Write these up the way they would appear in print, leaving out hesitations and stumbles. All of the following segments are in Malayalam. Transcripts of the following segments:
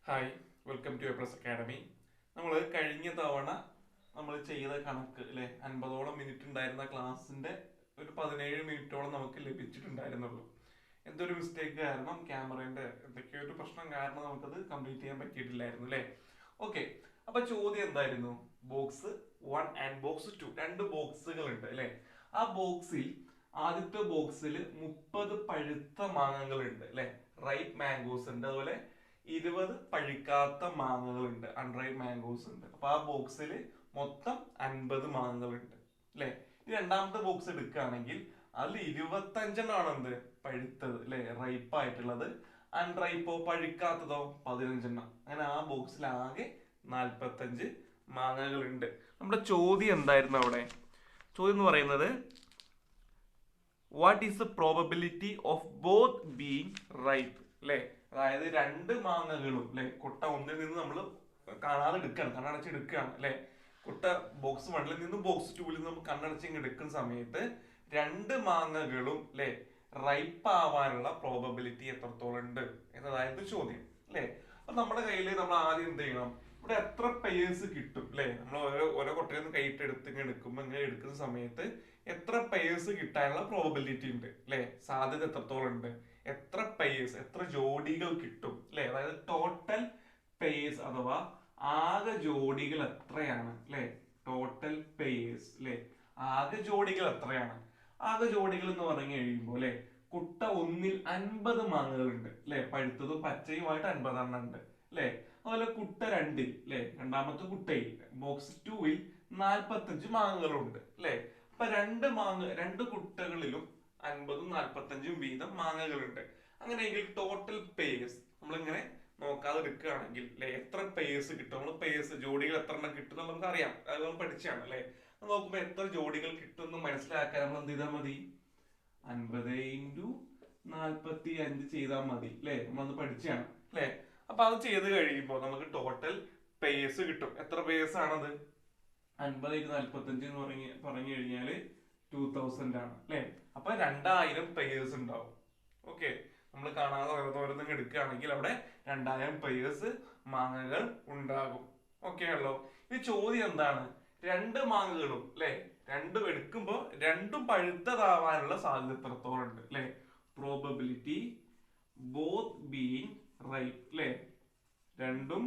Hi, welcome to A plus academy. നമ്മൾ കഴിഞ്ഞ തവണ നമ്മൾ ചെയ്ത കണക്ക് അല്ലെ 50ഓളം മിനിറ്റ് ഉണ്ടായിരുന്ന ക്ലാസ്സിന്റെ ഒരു 17 മിനിറ്റോളം നമുക്ക് ലഭിച്ചിട്ടുണ്ടായിരുന്നുള്ളൂ. എന്തൊരു മിസ്റ്റേക്ക് കാരണം ക്യാമറയുടെ എന്തൊക്കെയോ ഒരു പ്രശ്നം കാരണം നമുക്കത് കംപ്ലീറ്റ് ചെയ്യാൻ പറ്റിയിട്ടില്ലായിരുന്നു അല്ലെ. ഓക്കെ, അപ്പൊ ചോദ്യം എന്തായിരുന്നു? ബോക്സ് 1 ആൻഡ് ബോക്സ് 2 രണ്ട് ബോക്സുകൾ ഉണ്ട് അല്ലെ. ആ ബോക്സിൽ ആദ്യത്തെ ബോക്സിൽ 30 പഴുത്ത മാങ്ങകൾ ഉണ്ട് അല്ലെ, റൈപ്പ് മാംഗോസ് ഉണ്ട്. അതുപോലെ 20 പഴുക്കാത്ത മാങ്ങകളുണ്ട്, അൺറൈപ്പ് മാംഗോസ് ഉണ്ട്. അപ്പൊ ആ ബോക്സിൽ മൊത്തം 50 മാങ്ങകളുണ്ട് അല്ലെ. ഈ രണ്ടാമത്തെ ബോക്സ് എടുക്കുകയാണെങ്കിൽ അതിൽ 25 എന്ത് പഴുത്തത് അല്ലെ, റൈപ്പ് ആയിട്ടുള്ളത്. അൺറൈപ്പോ പഴുക്കാത്തതോ 15. അങ്ങനെ ആ ബോക്സിൽ ആകെ 45 മാങ്ങകളുണ്ട്. നമ്മുടെ ചോദ്യം എന്തായിരുന്നു അവിടെ? ചോദ്യം എന്ന് പറയുന്നത് what is the probability of both being ripe അല്ലെ. അതായത് രണ്ട് മാങ്ങകളും അല്ലെ, കൊട്ട ഒന്നിൽ നിന്ന് നമ്മൾ കാണാതെ എടുക്കുകയാണ്, കണ്ണടച്ച് എടുക്കുകയാണ് അല്ലെ. കൊട്ട ബോക്സ് 1 നിന്നും ബോക്സ് 2 നമ്മൾ കണ്ണടച്ച് എടുക്കുന്ന സമയത്ത് രണ്ട് മാങ്ങകളും അല്ലെ റൈപ്പ് ആവാനുള്ള പ്രോബബിലിറ്റി എത്രത്തോളം ഉണ്ട് എന്നതായിരുന്നു ചോദ്യം അല്ലെ. അപ്പൊ നമ്മുടെ കയ്യിൽ നമ്മൾ ആദ്യം എന്ത് ചെയ്യണം? ഇവിടെ എത്ര പെയേഴ്സ് കിട്ടും അല്ലെ. നമ്മൾ ഓരോ കൊട്ടയിൽ നിന്ന് കൈയിട്ട് എടുക്കുമ്പോൾ ഇങ്ങനെ എടുക്കുന്ന സമയത്ത് എത്ര പെയേഴ്സ് കിട്ടാനുള്ള പ്രോബബിലിറ്റി ഉണ്ട് അല്ലെ, സാധ്യത എത്രത്തോളം ഉണ്ട്, എത്ര പെയേഴ്സ്, എത്ര ജോഡികൾ കിട്ടും അല്ലെ. അതായത് ടോട്ടൽ പെയേഴ്സ് അഥവാ ആകെ ജോഡികൾ എത്രയാണ് അല്ലെ. ടോട്ടൽ പെയേഴ്സ് അല്ലെ, ആകെ ജോഡികൾ എത്രയാണ്. ആകെ ജോഡികൾ എന്ന് പറഞ്ഞു കഴിയുമ്പോൾ അല്ലെ, കുട്ട ഒന്നിൽ 50 മാങ്ങകളുണ്ട് അല്ലെ, പഴുത്തതും പച്ചയുമായിട്ട് 50 ഉണ്ട് അല്ലെ. അതുപോലെ കുട്ട 2 അല്ലെ, രണ്ടാമത്തെ കുട്ടയിൽ ബോക്സ് 2 45 മാങ്ങകളുണ്ട് അല്ലെ. അപ്പൊ രണ്ട് കുട്ടകളിലും 50ഉം 45ഉം വീതം മാങ്ങകളുണ്ട്. അങ്ങനെയെങ്കിൽ ടോട്ടൽ പേഴ്സ് നമ്മളിങ്ങനെ നോക്കാതെ എടുക്കുകയാണെങ്കിൽ അല്ലെ, എത്ര പേഴ്സ് കിട്ടും, നമ്മൾ പേഴ്സ് ജോഡികൾ എത്ര എണ്ണം കിട്ടും നമുക്ക് അറിയാം, അത് നമ്മൾ പഠിച്ചാണ് അല്ലെ. നോക്കുമ്പോ എത്ര ജോഡികൾ കിട്ടും എന്ന് മനസ്സിലാക്കാൻ നമ്മൾ എന്ത് ചെയ്താൽ മതി? 50 ഇൻറ്റു 45 ചെയ്താൽ മതി അല്ലെ. നമ്മളത് പഠിച്ചാണ് അല്ലെ. അപ്പൊ അത് ചെയ്ത് കഴിയുമ്പോൾ നമുക്ക് ടോട്ടൽ പേഴ്സ് കിട്ടും. എത്ര പേഴ്സ് ആണത്? 50 ഇൻറ്റു 45 എന്ന് പറഞ്ഞു കഴിഞ്ഞാല് 2000 ആണ് അല്ലെ. അപ്പൊ 2000 പേഴ്സ് ഉണ്ടാവും. ഓക്കെ, നമ്മൾ കാണാതെ ഓരോന്നും എടുക്കുകയാണെങ്കിൽ അവിടെ 2000 പേഴ്സ് മാങ്ങകൾ ഉണ്ടാകും. ഓക്കെ ആണല്ലോ. ഈ ചോദ്യം എന്താണ്? രണ്ട് മാങ്ങകളും അല്ലെ, രണ്ടും എടുക്കുമ്പോ രണ്ടും പഴുത്തതാവാനുള്ള സാധ്യത എത്രത്തോളം ഉണ്ട് അല്ലെ. പ്രോബബിലിറ്റി ബോത്ത് ബീങ് റൈപ്പ് അല്ലെ, രണ്ടും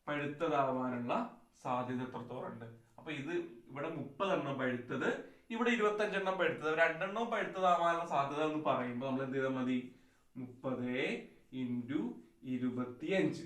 പഴുത്തതാവാനുള്ള സാധ്യത എത്രത്തോളം ഉണ്ട്. അപ്പൊ ഇത് ഇവിടെ 30 പഴുത്തത്, ഇവിടെ 25 പഴുത്തത്, രണ്ടെണ്ണവും പഴുത്തതാവാനുള്ള സാധ്യത എന്ന് പറയുമ്പോൾ നമ്മൾ എന്ത് ചെയ്താൽ മതി? 30 ഇൻറ്റു 25.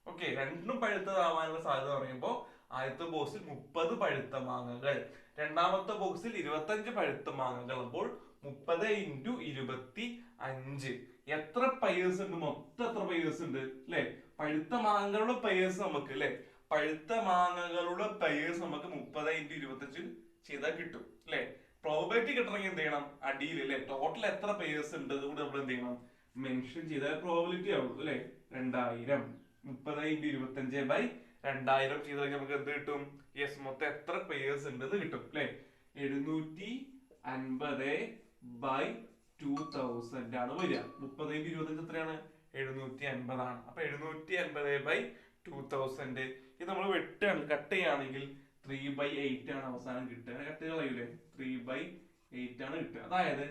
ഓക്കെ, രണ്ടും പഴുത്തതാവാനുള്ള സാധ്യത പറയുമ്പോൾ ആദ്യത്തെ ബോക്സിൽ 30 പഴുത്ത മാങ്ങകൾ, രണ്ടാമത്തെ ബോക്സിൽ 25 പഴുത്ത മാങ്ങകൾ. അപ്പോൾ 30 ഇൻറ്റു 25 എത്ര പയേഴ്സ് ഉണ്ട്? മൊത്തം എത്ര പയേഴ്സ് ഉണ്ട് അല്ലെ. പഴുത്ത മാങ്ങകളുടെ പയേഴ്സ് നമുക്ക് അല്ലെ, പഴുത്ത മാങ്ങകളുടെ പയേഴ്സ് നമുക്ക് 30 ഇൻറ്റു 25 ചെയ്താൽ കിട്ടും അല്ലെ. പ്രോബബിലിറ്റി കിട്ടണമെങ്കിൽ എന്ത് ചെയ്യണം? അടിയിൽ അല്ലെ ടോട്ടൽ എത്ര പയേഴ്സ് ഉണ്ട് കൂടെ നമ്മൾ എന്ത് ചെയ്യണം? മെൻഷൻ ചെയ്താൽ പ്രോബബിലിറ്റി ആവുള്ളൂ അല്ലെ. 2000 30 ഇൻറ്റു 25 ബൈ 2000 ചെയ്ത് കഴിഞ്ഞാൽ നമുക്ക് എന്ത് കിട്ടും? യെസ്, മൊത്തം എത്ര പേയേഴ്സ് ഉണ്ടെന്ന് കിട്ടും അല്ലെ. 750 ബൈ 2000 ആണ് വരിക. 30 ഇൻറ്റു 25 എത്രയാണ്? 750 ആണ്. അപ്പൊ 750 ബൈ 2000 ഇത് നമ്മൾ വെട്ടാണ്, കട്ട് ചെയ്യുകയാണെങ്കിൽ 3/8 ആണ് അവസാനം കിട്ടുക. കട്ട് കളയൂലേ, 3/8 ആണ് കിട്ടുക. അതായത്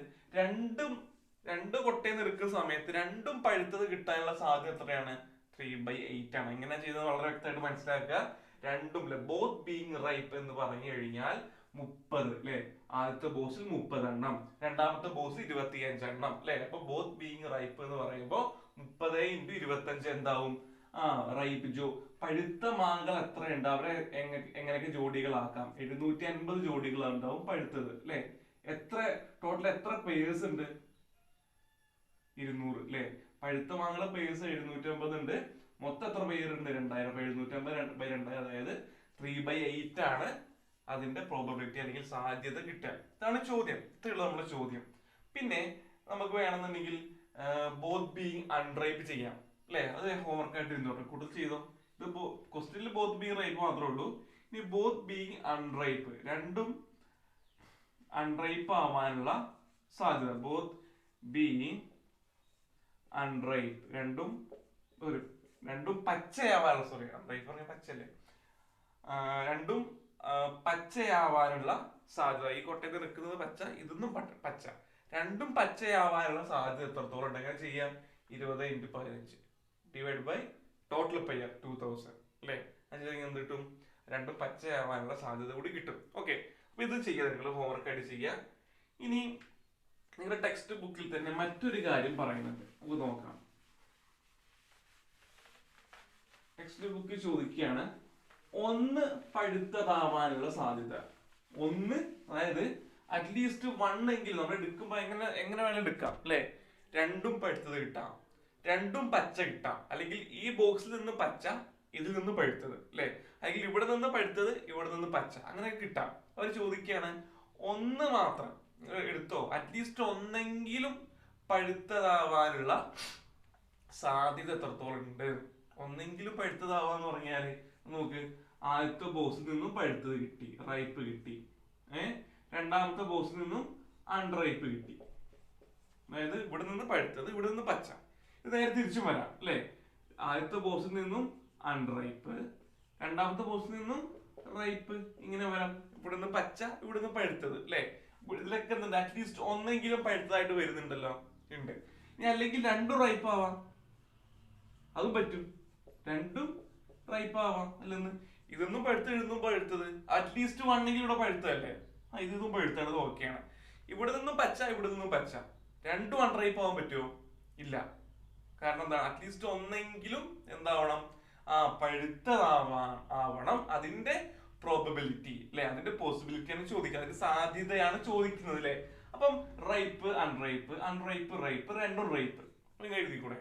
രണ്ട് കൊട്ടയിൽ എടുക്കുന്ന സമയത്ത് രണ്ടും പഴുത്തത് കിട്ടാനുള്ള സാധ്യത എത്രയാണ്? 3/8 ആണ്. എങ്ങനെ ചെയ്തത് വളരെ വ്യക്തമായിട്ട് മനസ്സിലാക്കുക. രണ്ടും ബോത്ത് ബീങ് റൈപ്പ് എന്ന് പറഞ്ഞു കഴിഞ്ഞാൽ 30 അല്ലെ, ആദ്യത്തെ ബോക്സിൽ 30 എണ്ണം, രണ്ടാമത്തെ ബോക്സ് 25 എണ്ണം അല്ലെ. അപ്പൊ ബോത്ത് ബീങ് റൈപ്പ് എന്ന് പറയുമ്പോൾ 30 ഇൻറ്റു 25 എന്താവും? റൈപ്പ് പഴുത്ത മാങ്ങകൾ എത്രയുണ്ട്, അവരെ എങ്ങനെയൊക്കെ ജോഡികളാക്കാം? 750 ജോഡികൾ ഉണ്ടാവും പഴുത്തത് അല്ലെ. ടോട്ടൽ എത്ര പേഴ്സ് ഉണ്ട്? 200 അല്ലെ. പഴുത്ത മാങ്ങകളുടെ പേഴ്സ് 750 ഉണ്ട്. മൊത്തം എത്ര പേരുണ്ട്? 2000. 750 അതായത് 3/8 ആണ് അതിന്റെ പ്രോബബിലിറ്റി അല്ലെങ്കിൽ സാധ്യത കിട്ടുക. ഇതാണ് ചോദ്യം. ഇത്രയുള്ള നമ്മുടെ ചോദ്യം. പിന്നെ നമുക്ക് വേണമെന്നുണ്ടെങ്കിൽ ബോത്ത് ബീങ് അൺറൈപ്പ് ചെയ്യാം അല്ലെ. അത് ഹോംവർക്ക് ആയിട്ട് ഇരുന്നോട്ടെ, കൂടുതൽ ചെയ്തോ. ഇതിപ്പോ ക്വസ്റ്റ്യനിൽ ബോത്ത് ബീങ് റൈപ്പ് മാത്രമേ ഉള്ളൂ. ഇനി ബോത്ത് ബീങ് അൺറൈപ്പ്, രണ്ടും അൺറൈപ്പ് ആവാനുള്ള സാധ്യത, ബോത്ത് ബീങ് അൺറൈപ്പ്. രണ്ടും പച്ചയാവാനുള്ള, സോറി അൺറൈപ്പ് പറഞ്ഞ പച്ചല്ലേ, രണ്ടും പച്ചയാവാനുള്ള സാധ്യത. ഈ കൊട്ടയിൽ നിൽക്കുന്നത് പച്ച, ഇതൊന്നും പച്ച. രണ്ടും പച്ചയാവാനുള്ള സാധ്യത എത്രത്തോളം ഉണ്ട്? എങ്ങനെ ചെയ്യാം? 20 × 15 ഡിവൈഡ് ബൈ ടോട്ടൽ പെയർ 2000 അല്ലെ? എന്ത് കിട്ടും? രണ്ടും പച്ചയാവാനുള്ള സാധ്യത കൂടി കിട്ടും. ഓക്കെ, അപ്പൊ ഇത് ചെയ്യാം, നിങ്ങൾ ഹോംവർക്ക് ആയിട്ട് ചെയ്യാം. ഇനി നിങ്ങളുടെ ടെക്സ്റ്റ് ബുക്കിൽ തന്നെ മറ്റൊരു കാര്യം പറയുന്നുണ്ട്, നമുക്ക് നോക്കാം. ടെക്സ്റ്റ് ബുക്ക് ചോദിക്കുകയാണ്, ഒന്ന് പഴുത്തതാവാനുള്ള സാധ്യത. ഒന്ന്, അതായത് അറ്റ്ലീസ്റ്റ് 1 എങ്കിലും നമ്മൾ എടുക്കുമ്പോ എങ്ങനെ വേണം എടുക്കാം അല്ലെ? രണ്ടും പഴുത്തത് കിട്ടാം, രണ്ടും പച്ച കിട്ടാം, അല്ലെങ്കിൽ ഈ ബോക്സിൽ നിന്ന് പച്ച, ഇതിൽ നിന്ന് പഴുത്തത് അല്ലെ? അല്ലെങ്കിൽ ഇവിടെ നിന്ന് പഴുത്തത്, ഇവിടെ നിന്ന് പച്ച, അങ്ങനെ കിട്ടാം. അവർ ചോദിക്കുകയാണ്, ഒന്ന് മാത്രം എടുത്തോ, അറ്റ്ലീസ്റ്റ് ഒന്നെങ്കിലും പഴുത്തതാവാനുള്ള സാധ്യത എത്രത്തോളം ഉണ്ട്? ഒന്നെങ്കിലും പഴുത്തതാവാന്ന് പറഞ്ഞാല് നോക്ക്, ആദ്യത്തെ ബോക്സിൽ നിന്നും പഴുത്തത് കിട്ടി, റൈപ്പ് കിട്ടി. രണ്ടാമത്തെ ബോക്സിൽ നിന്നും അൺറൈപ്പ് കിട്ടി. അതായത് ഇവിടെ നിന്ന് പഴുത്തത്, ഇവിടെ നിന്ന് പച്ച. ഇത് നേരെ തിരിച്ചും വരാം അല്ലെ? ആദ്യത്തെ ബോക്സിൽ നിന്നും അൺറൈപ്പ്, രണ്ടാമത്തെ ബോക്സിൽ നിന്നും റൈപ്പ്, ഇങ്ങനെ വരാം. ഇവിടെ നിന്ന് പച്ച, ഇവിടെ നിന്ന് പഴുത്തത് അല്ലെ? ഇതിലൊക്കെ എന്തുണ്ട്? അറ്റ്ലീസ്റ്റ് ഒന്നെങ്കിലും പഴുത്തതായിട്ട് വരുന്നുണ്ടല്ലോ, ഉണ്ട്. ഇനി അല്ലെങ്കിൽ രണ്ടും റൈപ്പ് ആവാം, അതും പറ്റും. രണ്ടും റൈപ്പ് ആവാം അല്ലെന്ന്. ഇതൊന്നും പഴുത്ത്, ഇതൊന്നും പഴുത്തത്, അറ്റ്ലീസ്റ്റ് 1 എങ്കിലും ഇവിടെ പഴുത്തതല്ലേ? ഇതും പഴുത്തത് ഓക്കെയാണ്. ഇവിടെ നിന്നും പച്ച, ഇവിടെ നിന്നും പച്ച, രണ്ടും അൺറൈപ്പ് ആവാൻ പറ്റുമോ? ഇല്ല. കാരണം എന്താണ്? അറ്റ്ലീസ്റ്റ് ഒന്നെങ്കിലും എന്താവണം? പഴുത്തതാവണം. അതിന്റെ പ്രോബബിലിറ്റി അല്ലെ, അതിന്റെ പോസിബിലിറ്റിയാണ് ചോദിക്കുന്നത്, അതിന്റെ സാധ്യതയാണ് ചോദിക്കുന്നത് അല്ലെ? അപ്പം റൈപ്പ്, അൺറൈപ്പ്, അൺറൈപ്പ്, റൈപ്പ്, രണ്ടും റൈപ്പ്. നിങ്ങൾ എഴുതിക്കൂടെ?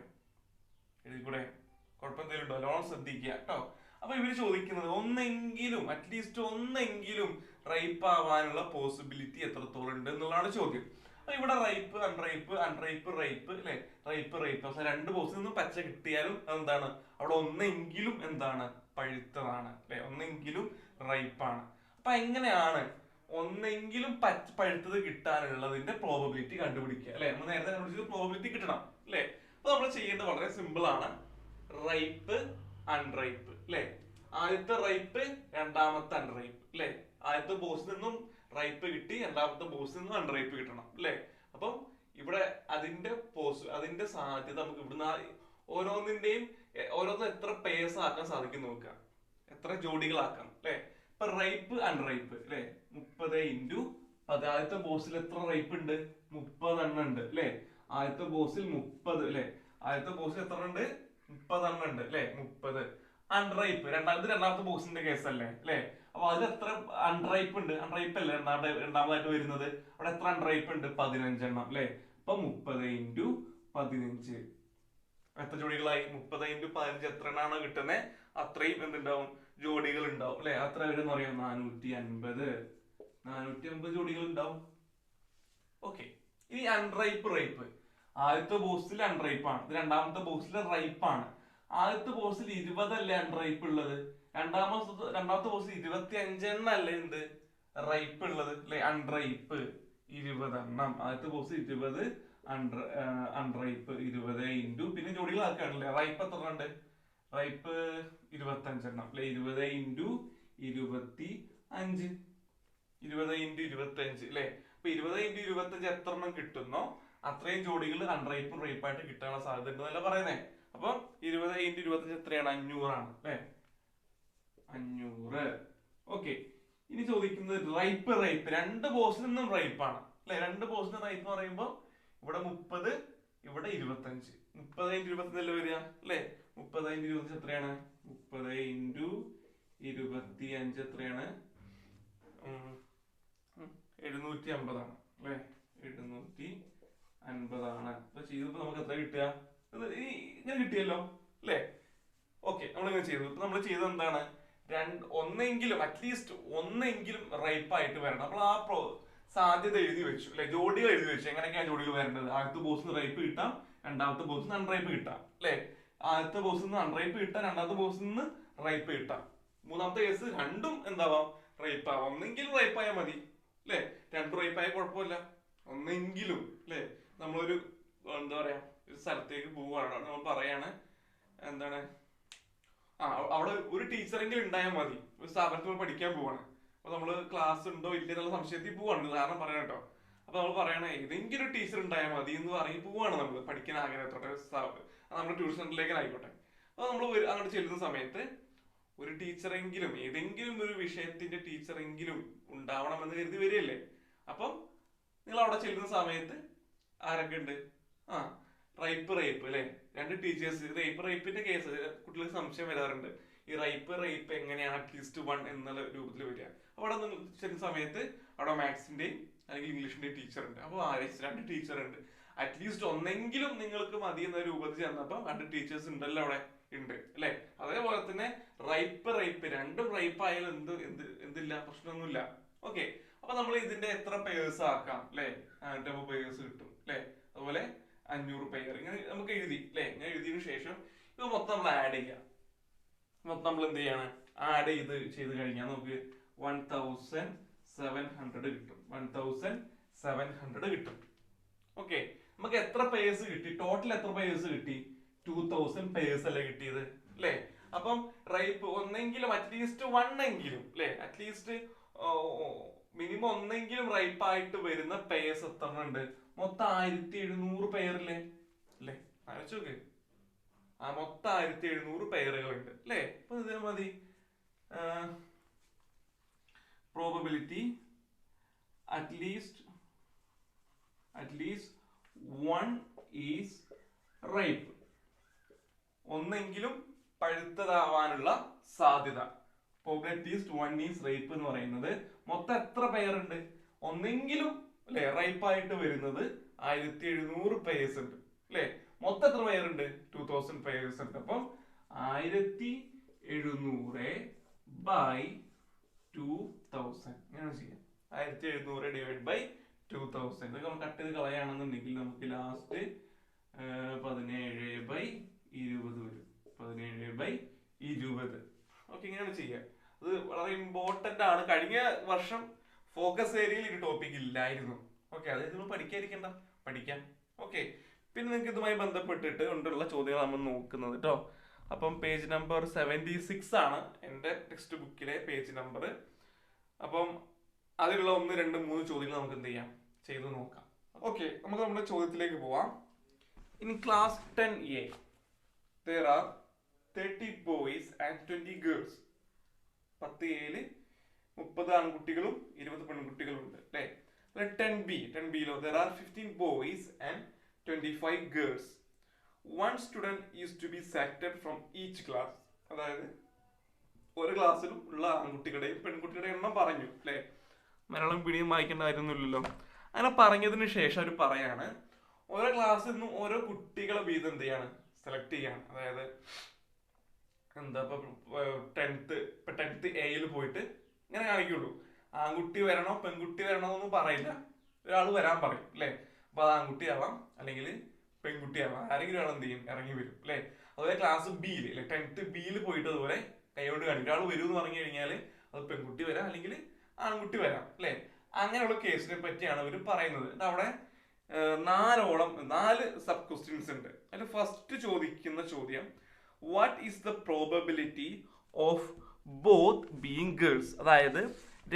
കുഴപ്പമെന്തെങ്കിലും ഉണ്ടോ? ലോൺ ശ്രദ്ധിക്കുക കേട്ടോ. അപ്പൊ ഇവര് ചോദിക്കുന്നത് ഒന്നെങ്കിലും, അറ്റ്ലീസ്റ്റ് ഒന്നെങ്കിലും റൈപ്പ് ആവാനുള്ള പോസിബിലിറ്റി എത്രത്തോളം ഉണ്ട് എന്നുള്ളതാണ് ചോദ്യം. അപ്പൊ ഇവിടെ റൈപ്പ്, അൺറൈപ്പ്, അൺറൈപ്പ്, റൈപ്പ് അല്ലെ? റൈപ്പ്, പക്ഷെ രണ്ട് ബോക്സിൽ നിന്നും പച്ച കിട്ടിയാലും അതെന്താണ്? അവിടെ ഒന്നെങ്കിലും എന്താണ്? പഴുത്തതാണ് അല്ലെ? ഒന്നെങ്കിലും റൈപ്പാണ്. അപ്പൊ എങ്ങനെയാണ് ഒന്നെങ്കിലും പഴുത്തത് കിട്ടാനുള്ളതിന്റെ പ്രോബബിലിറ്റി കണ്ടുപിടിക്കുക അല്ലെ? നമ്മൾ നേരത്തെ കണ്ടുപിടിച്ചത് പ്രോബബിലിറ്റി കിട്ടണം അല്ലെ? അപ്പൊ നമ്മൾ ചെയ്യേണ്ടത് വളരെ സിമ്പിൾ ആണ്. റൈപ്പ്, അൺറൈപ്പ് അല്ലെ? ആദ്യത്തെ റൈപ്പ്, രണ്ടാമത്തെ അൺറൈപ്പ് അല്ലെ? ആദ്യത്തെ ബോക്സിൽ നിന്നും റൈപ്പ് കിട്ടി, രണ്ടാമത്തെ ബോക്സിൽ നിന്നും അൺറൈപ്പ് കിട്ടണം അല്ലെ? അപ്പം ഇവിടെ അതിന്റെ സാധ്യത നമുക്ക് ഇവിടുന്ന് ഓരോന്നും എത്ര പേഴ്സ് ആക്കാൻ സാധിക്കും നോക്കുക, എത്ര ജോഡികളാക്കാം അല്ലെ? ഇപ്പൊ റൈപ്പ്, അൺറൈപ്പ് അല്ലെ? 30 × 10. ആദ്യത്തെ ബോക്സിൽ എത്ര റൈപ്പ് ഉണ്ട്? 30 എണ്ണം ഉണ്ട് അല്ലെ? ആദ്യത്തെ ബോക്സിൽ 30 അല്ലെ? ആദ്യത്തെ ബോക്സിൽ എത്ര ഉണ്ട്? 30 എണ്ണം ഉണ്ട് അല്ലെ? 30. അൺറൈപ്പ് രണ്ടാമത്തെ ബോക്സിന്റെ കേസല്ലേ അല്ലെ? അപ്പൊ അതിൽ എത്ര അൺറൈപ്പ് ഉണ്ട്? അൺറൈപ്പ് അല്ലേ രണ്ടാമതായിട്ട് വരുന്നത്? അവിടെ എത്ര അൺറൈപ്പ് ഉണ്ട്? 15 എണ്ണം അല്ലെ? അപ്പൊ 30 × 15 എത്ര ജോഡികളായി? 30 × 15 എത്ര എണ്ണാണ് കിട്ടുന്നത്? അത്രയും എന്തുണ്ടാവും? ജോഡികൾ ഉണ്ടാവും അല്ലെ? അത്ര വരും അറിയാം, 450 ജോഡികൾ ഉണ്ടാവും. ഓക്കെ, ഇനി അൺറൈപ്പ്, റൈപ്പ്. ആദ്യത്തെ ബോക്സിൽ അൺറൈപ്പ് ആണ്, രണ്ടാമത്തെ ബോക്സിൽ റൈപ്പ് ആണ്. ആദ്യത്തെ ബോക്സിൽ 20 അല്ലേ അൺറൈപ്പ് ഉള്ളത്? രണ്ടാമത്തെ ബോക്സിൽ 25 എണ്ണം അല്ലേ എന്ത് റൈപ്പ് ഉള്ളത് അല്ലെ? അൺറൈപ്പ് 20 എണ്ണം. ആദ്യത്തെ ബോക്സിൽ 20, അൺറൈപ്പ് 20 × പിന്നെ ജോഡികൾ ആക്കുകയാണല്ലേ? റൈപ്പ് എത്ര ഉണ്ട്? റൈപ്പ് 25 എണ്ണം അല്ലെ? 20 × 25, 20 × 25 അല്ലെ? അപ്പൊ 20 × 25 എത്ര എണ്ണം കിട്ടുന്നോ അത്രയും ജോഡികൾ അൺറൈപ്പും റൈപ്പായിട്ട് കിട്ടാനുള്ള സാധ്യത ഉണ്ടെന്നല്ല പറയുന്നേ. അപ്പൊ 20 × 25 എത്രയാണ്? 500 ആണ് അല്ലെ? 500. ഓക്കെ, ഇനി ചോദിക്കുന്നത് റൈപ്പ്, രണ്ട് ബോക്സിൽ നിന്നും റൈപ്പാണ് അല്ലെ? രണ്ട് ബോക്സിൽ റൈപ്പ് പറയുമ്പോ ഇവിടെ 30, ഇവിടെ 25. 30 × 25 അല്ലേ വരിക അല്ലെ? 30 × 25 എത്രയാണ്? 30 × 25 എത്രയാണ്? 750 ആണ് അല്ലെ? 750 ആണ്. അപ്പൊ ചെയ്തപ്പോ നമുക്ക് എത്ര കിട്ടുക? ഇങ്ങനെ കിട്ടിയല്ലോ അല്ലെ? ഓക്കെ, നമ്മളിങ്ങനെ ചെയ്തു. ഇപ്പൊ നമ്മൾ ചെയ്തത് എന്താണ്? അറ്റ്ലീസ്റ്റ് ഒന്നെങ്കിലും റൈപ്പായിട്ട് വരണം. നമ്മൾ ആ സാധ്യത എഴുതി വെച്ചു അല്ലെ? ജോഡികൾ എഴുതി വെച്ചു. എങ്ങനെയൊക്കെയാണ് ജോഡികൾ വരേണ്ടത്? ആദ്യത്തെ ബോക്സിൽ റൈപ്പ് കിട്ടാം, രണ്ടാമത്തെ ബോക്സിൽ നിന്ന് അൺറൈപ്പ് കിട്ടാം അല്ലെ? ആദ്യത്തെ ബോക്സിൽ നിന്ന് അൺറൈപ്പ് കിട്ടാം, രണ്ടാമത്തെ ബോക്സിൽ നിന്ന് റൈപ്പ് കിട്ടാം. മൂന്നാമത്തെ കേസ് രണ്ടും എന്താവാം? റൈപ്പ് ആവാം. ഒന്നെങ്കിലും റൈപ്പ് ആയാൽ മതി അല്ലെ? രണ്ടും റൈപ്പ് ആയാൽ കുഴപ്പമില്ല, ഒന്നെങ്കിലും അല്ലെ? നമ്മളൊരു എന്താ പറയാ ഒരു സ്ഥലത്തേക്ക് പോവാണ്, നമ്മൾ പറയാണ് എന്താണ് അവിടെ ഒരു ടീച്ചറെങ്കിലും ഉണ്ടായാൽ മതി, ഒരു സ്ഥാപനത്തിൽ പഠിക്കാൻ പോവാണ്. അപ്പൊ നമ്മള് ക്ലാസ് ഉണ്ടോ ഇല്ല എന്നുള്ള സംശയത്തിൽ പോവാണ്, ഉദാഹരണം പറയാം കേട്ടോ. അപ്പൊ നമ്മൾ പറയണേ ഏതെങ്കിലും ഒരു ടീച്ചർ ഉണ്ടായാൽ മതി എന്ന് പറഞ്ഞ് പോവാണ് നമ്മൾ പഠിക്കാൻ ആഗ്രഹത്തോടെ നമ്മുടെ ട്യൂഷൻ സെന്ററിലേക്ക് ആയിക്കോട്ടെ. അപ്പൊ നമ്മൾ അങ്ങോട്ട് ചെല്ലുന്ന സമയത്ത് ഒരു ടീച്ചറെങ്കിലും ഏതെങ്കിലും ഒരു വിഷയത്തിന്റെ ടീച്ചറെങ്കിലും ഉണ്ടാവണമെന്ന് കരുതി വരികയല്ലേ. അപ്പം നിങ്ങൾ അവിടെ ചെല്ലുന്ന സമയത്ത് ആരൊക്കെ ഉണ്ട്? ആ റൈപ്പ് അല്ലെ, രണ്ട് ടീച്ചേഴ്സ്. റൈപ്പിന്റെ കേസ് കുട്ടികൾക്ക് സംശയം വരാറുണ്ട്, ഈ റൈപ്പ് എങ്ങനെയാണ് അറ്റ്ലീസ്റ്റ് 1 എന്നുള്ള രൂപത്തിൽ വരിക. അവിടെ നിങ്ങൾ ചെല്ലുന്ന സമയത്ത് അവിടെ മാത്സിന്റെയും അല്ലെങ്കിൽ ഇംഗ്ലീഷിന്റെയും ടീച്ചർ ഉണ്ട്. അപ്പോൾ രണ്ട് ടീച്ചർ ഉണ്ട്, അറ്റ്ലീസ്റ്റ് ഒന്നെങ്കിലും നിങ്ങൾക്ക് മതി എന്ന രൂപത്തിൽ ചെന്നപ്പോ 2 ടീച്ചേഴ്സ് ഉണ്ടല്ലോ അവിടെ ഉണ്ട് അല്ലെ. അതേപോലെ തന്നെ റൈപ്പ് രണ്ടും റൈപ്പ് ആയാലും എന്തില്ല, പ്രശ്നമൊന്നുമില്ല. ഓക്കെ, അപ്പൊ നമ്മൾ ഇതിന്റെ എത്ര പേഴ്സ് ആക്കാം അല്ലെ, 2 പേഴ്സ് കിട്ടും അല്ലെ. അതുപോലെ 500 പേർ ഇങ്ങനെ നമുക്ക് എഴുതി അല്ലെ. ഇങ്ങനെ എഴുതിയതിനു ശേഷം ഇത് മൊത്തം നമ്മൾ ആഡ് ചെയ്യാം. മൊത്തം നമ്മൾ എന്ത് ചെയ്യാണ്, ആഡ് ചെയ്ത് കഴിഞ്ഞാൽ നമുക്ക് 1700 കിട്ടും. 1700 കിട്ടും. ഓക്കെ, നമുക്ക് എത്ര പേഴ്സ് കിട്ടി? ടോട്ടൽ എത്ര പേഴ്സ് കിട്ടി? 2000 പേഴ്സ് അല്ലേ കിട്ടിയത് അല്ലെ. അപ്പം റൈപ്പ് ഒന്നെങ്കിലും അറ്റ്ലീസ്റ്റ് 1 എങ്കിലും അല്ലെ, അറ്റ്ലീസ്റ്റ് മിനിമം ഒന്നെങ്കിലും റൈപ്പ് ആയിട്ട് വരുന്ന പേഴ്സ് എത്ര ഉണ്ട്? മൊത്തം 1700 പേരില്ലേ അല്ലെ. ആലോചിച്ചോക്ക്, മൊത്തം 1700 പേരുകളുണ്ട് അല്ലെ. അപ്പൊ ഇത് മതി. പ്രോബബിലിറ്റി അറ്റ്ലീസ്റ്റ് 1 ഈസ് റൈപ്പ്, ഒന്നെങ്കിലും പഴുത്തതാവാനുള്ള സാധ്യത. പ്രോബബിലിറ്റി 1 ഈസ് റൈപ്പ് എന്ന് പറയുന്നത് മൊത്തം എത്ര പേരുണ്ട്? ഒന്നെങ്കിലും അല്ലെ റൈപ്പായിട്ട് വരുന്നത് 1700 പേഴ്സ് ഉണ്ട് അല്ലെ. മൊത്തം എത്ര പേരുണ്ട്? 2000 പേഴ്സ് ഉണ്ട്. അപ്പം 1700 ബൈ 2000 ഇങ്ങനെ ചെയ്യാം. 1700 ഡിവൈഡ് ബൈ 2000 ഇതൊക്കെ നമ്മൾ കട്ട് ചെയ്ത് കളയാണെന്നുണ്ടെങ്കിൽ നമുക്ക് ലാസ്റ്റ് 17/20 വരും. 17/20. ഓക്കെ, ഇങ്ങനെയാണ് ചെയ്യുക. അത് വളരെ ഇമ്പോർട്ടന്റ് ആണ്. കഴിഞ്ഞ വർഷം ഫോക്കസ് ഏരിയയിൽ ഒരു ടോപ്പിക് ഇല്ലായിരുന്നു. ഓക്കെ, അതായത് നമ്മൾ പഠിക്കാതിരിക്കണ്ട, പഠിക്കാം. ഓക്കെ, പിന്നെ നിങ്ങൾക്ക് ഇതുമായി ബന്ധപ്പെട്ടിട്ട് കൊണ്ടുള്ള ചോദ്യങ്ങൾ നമ്മൾ നോക്കുന്നത് കേട്ടോ. അപ്പം പേജ് നമ്പർ 76 ആണ് എൻ്റെ ടെക്സ്റ്റ് ബുക്കിലെ പേജ് നമ്പർ. അപ്പം അതിലുള്ള 1, 2, 3 ചോദ്യങ്ങൾ നമുക്ക് എന്ത് ചെയ്യാം, ചെയ്ത് നോക്കാം. ഓക്കെ, നമുക്ക് നമ്മുടെ ചോദ്യത്തിലേക്ക് പോവാം. In class 10A there are 30 boys and 20 girls. 10A 30 ആൺകുട്ടികളും 20 പെൺകുട്ടികളും ഉണ്ട് അല്ലെ. 10Bയിലോ there are 15 boys and 25 girls. One student is to be selected from each class. അതായത് ഓരോ ക്ലാസ്സിലും ഉള്ള ആൺകുട്ടികളുടെയും പെൺകുട്ടികളുടെയും എണ്ണം പറഞ്ഞു അല്ലെ. മലയാളം പിടിയും വായിക്കേണ്ട കാര്യമൊന്നുമില്ലല്ലോ. അങ്ങനെ പറഞ്ഞതിന് ശേഷം അവർ പറയാണ് ഓരോ ക്ലാസ്സിൽ നിന്നും ഓരോ കുട്ടികളെ വീതം എന്ത് ചെയ്യാണ്, സെലക്ട് ചെയ്യാണ്. അതായത് എന്താ ഇപ്പൊ 10th Aയിൽ പോയിട്ട് ഇങ്ങനെ കാണിക്കുള്ളൂ. ആൺകുട്ടി വരണോ പെൺകുട്ടി വരണോ എന്നൊന്നും പറയില്ല, ഒരാൾ വരാൻ പറയും അല്ലെ. അപ്പൊ അത് ആൺകുട്ടി ആവാം അല്ലെങ്കിൽ പെൺകുട്ടി ആവാം, ആരെങ്കിലും ഒരാൾ എന്ത് ചെയ്യും, ഇറങ്ങി വരും അല്ലെ. അതുപോലെ ക്ലാസ് Bയിൽ അല്ലെ, 10th Bയിൽ പോയിട്ട് അതുപോലെ കൈകൊണ്ട് കാണിക്കും. ഒരാൾ വരും എന്ന് പറഞ്ഞു കഴിഞ്ഞാൽ അത് പെൺകുട്ടി വരാം അല്ലെങ്കിൽ ആൺകുട്ടി വരാം അല്ലെ. അങ്ങനെയുള്ള കേസിനെ പറ്റിയാണ് അവർ പറയുന്നത്. അവിടെ 4 സബ് ക്വസ്റ്റ്യൻസ് ഉണ്ട്. അതിൽ ഫസ്റ്റ് ചോദിക്കുന്ന ചോദ്യം, what is the probability of both being girls? അതായത്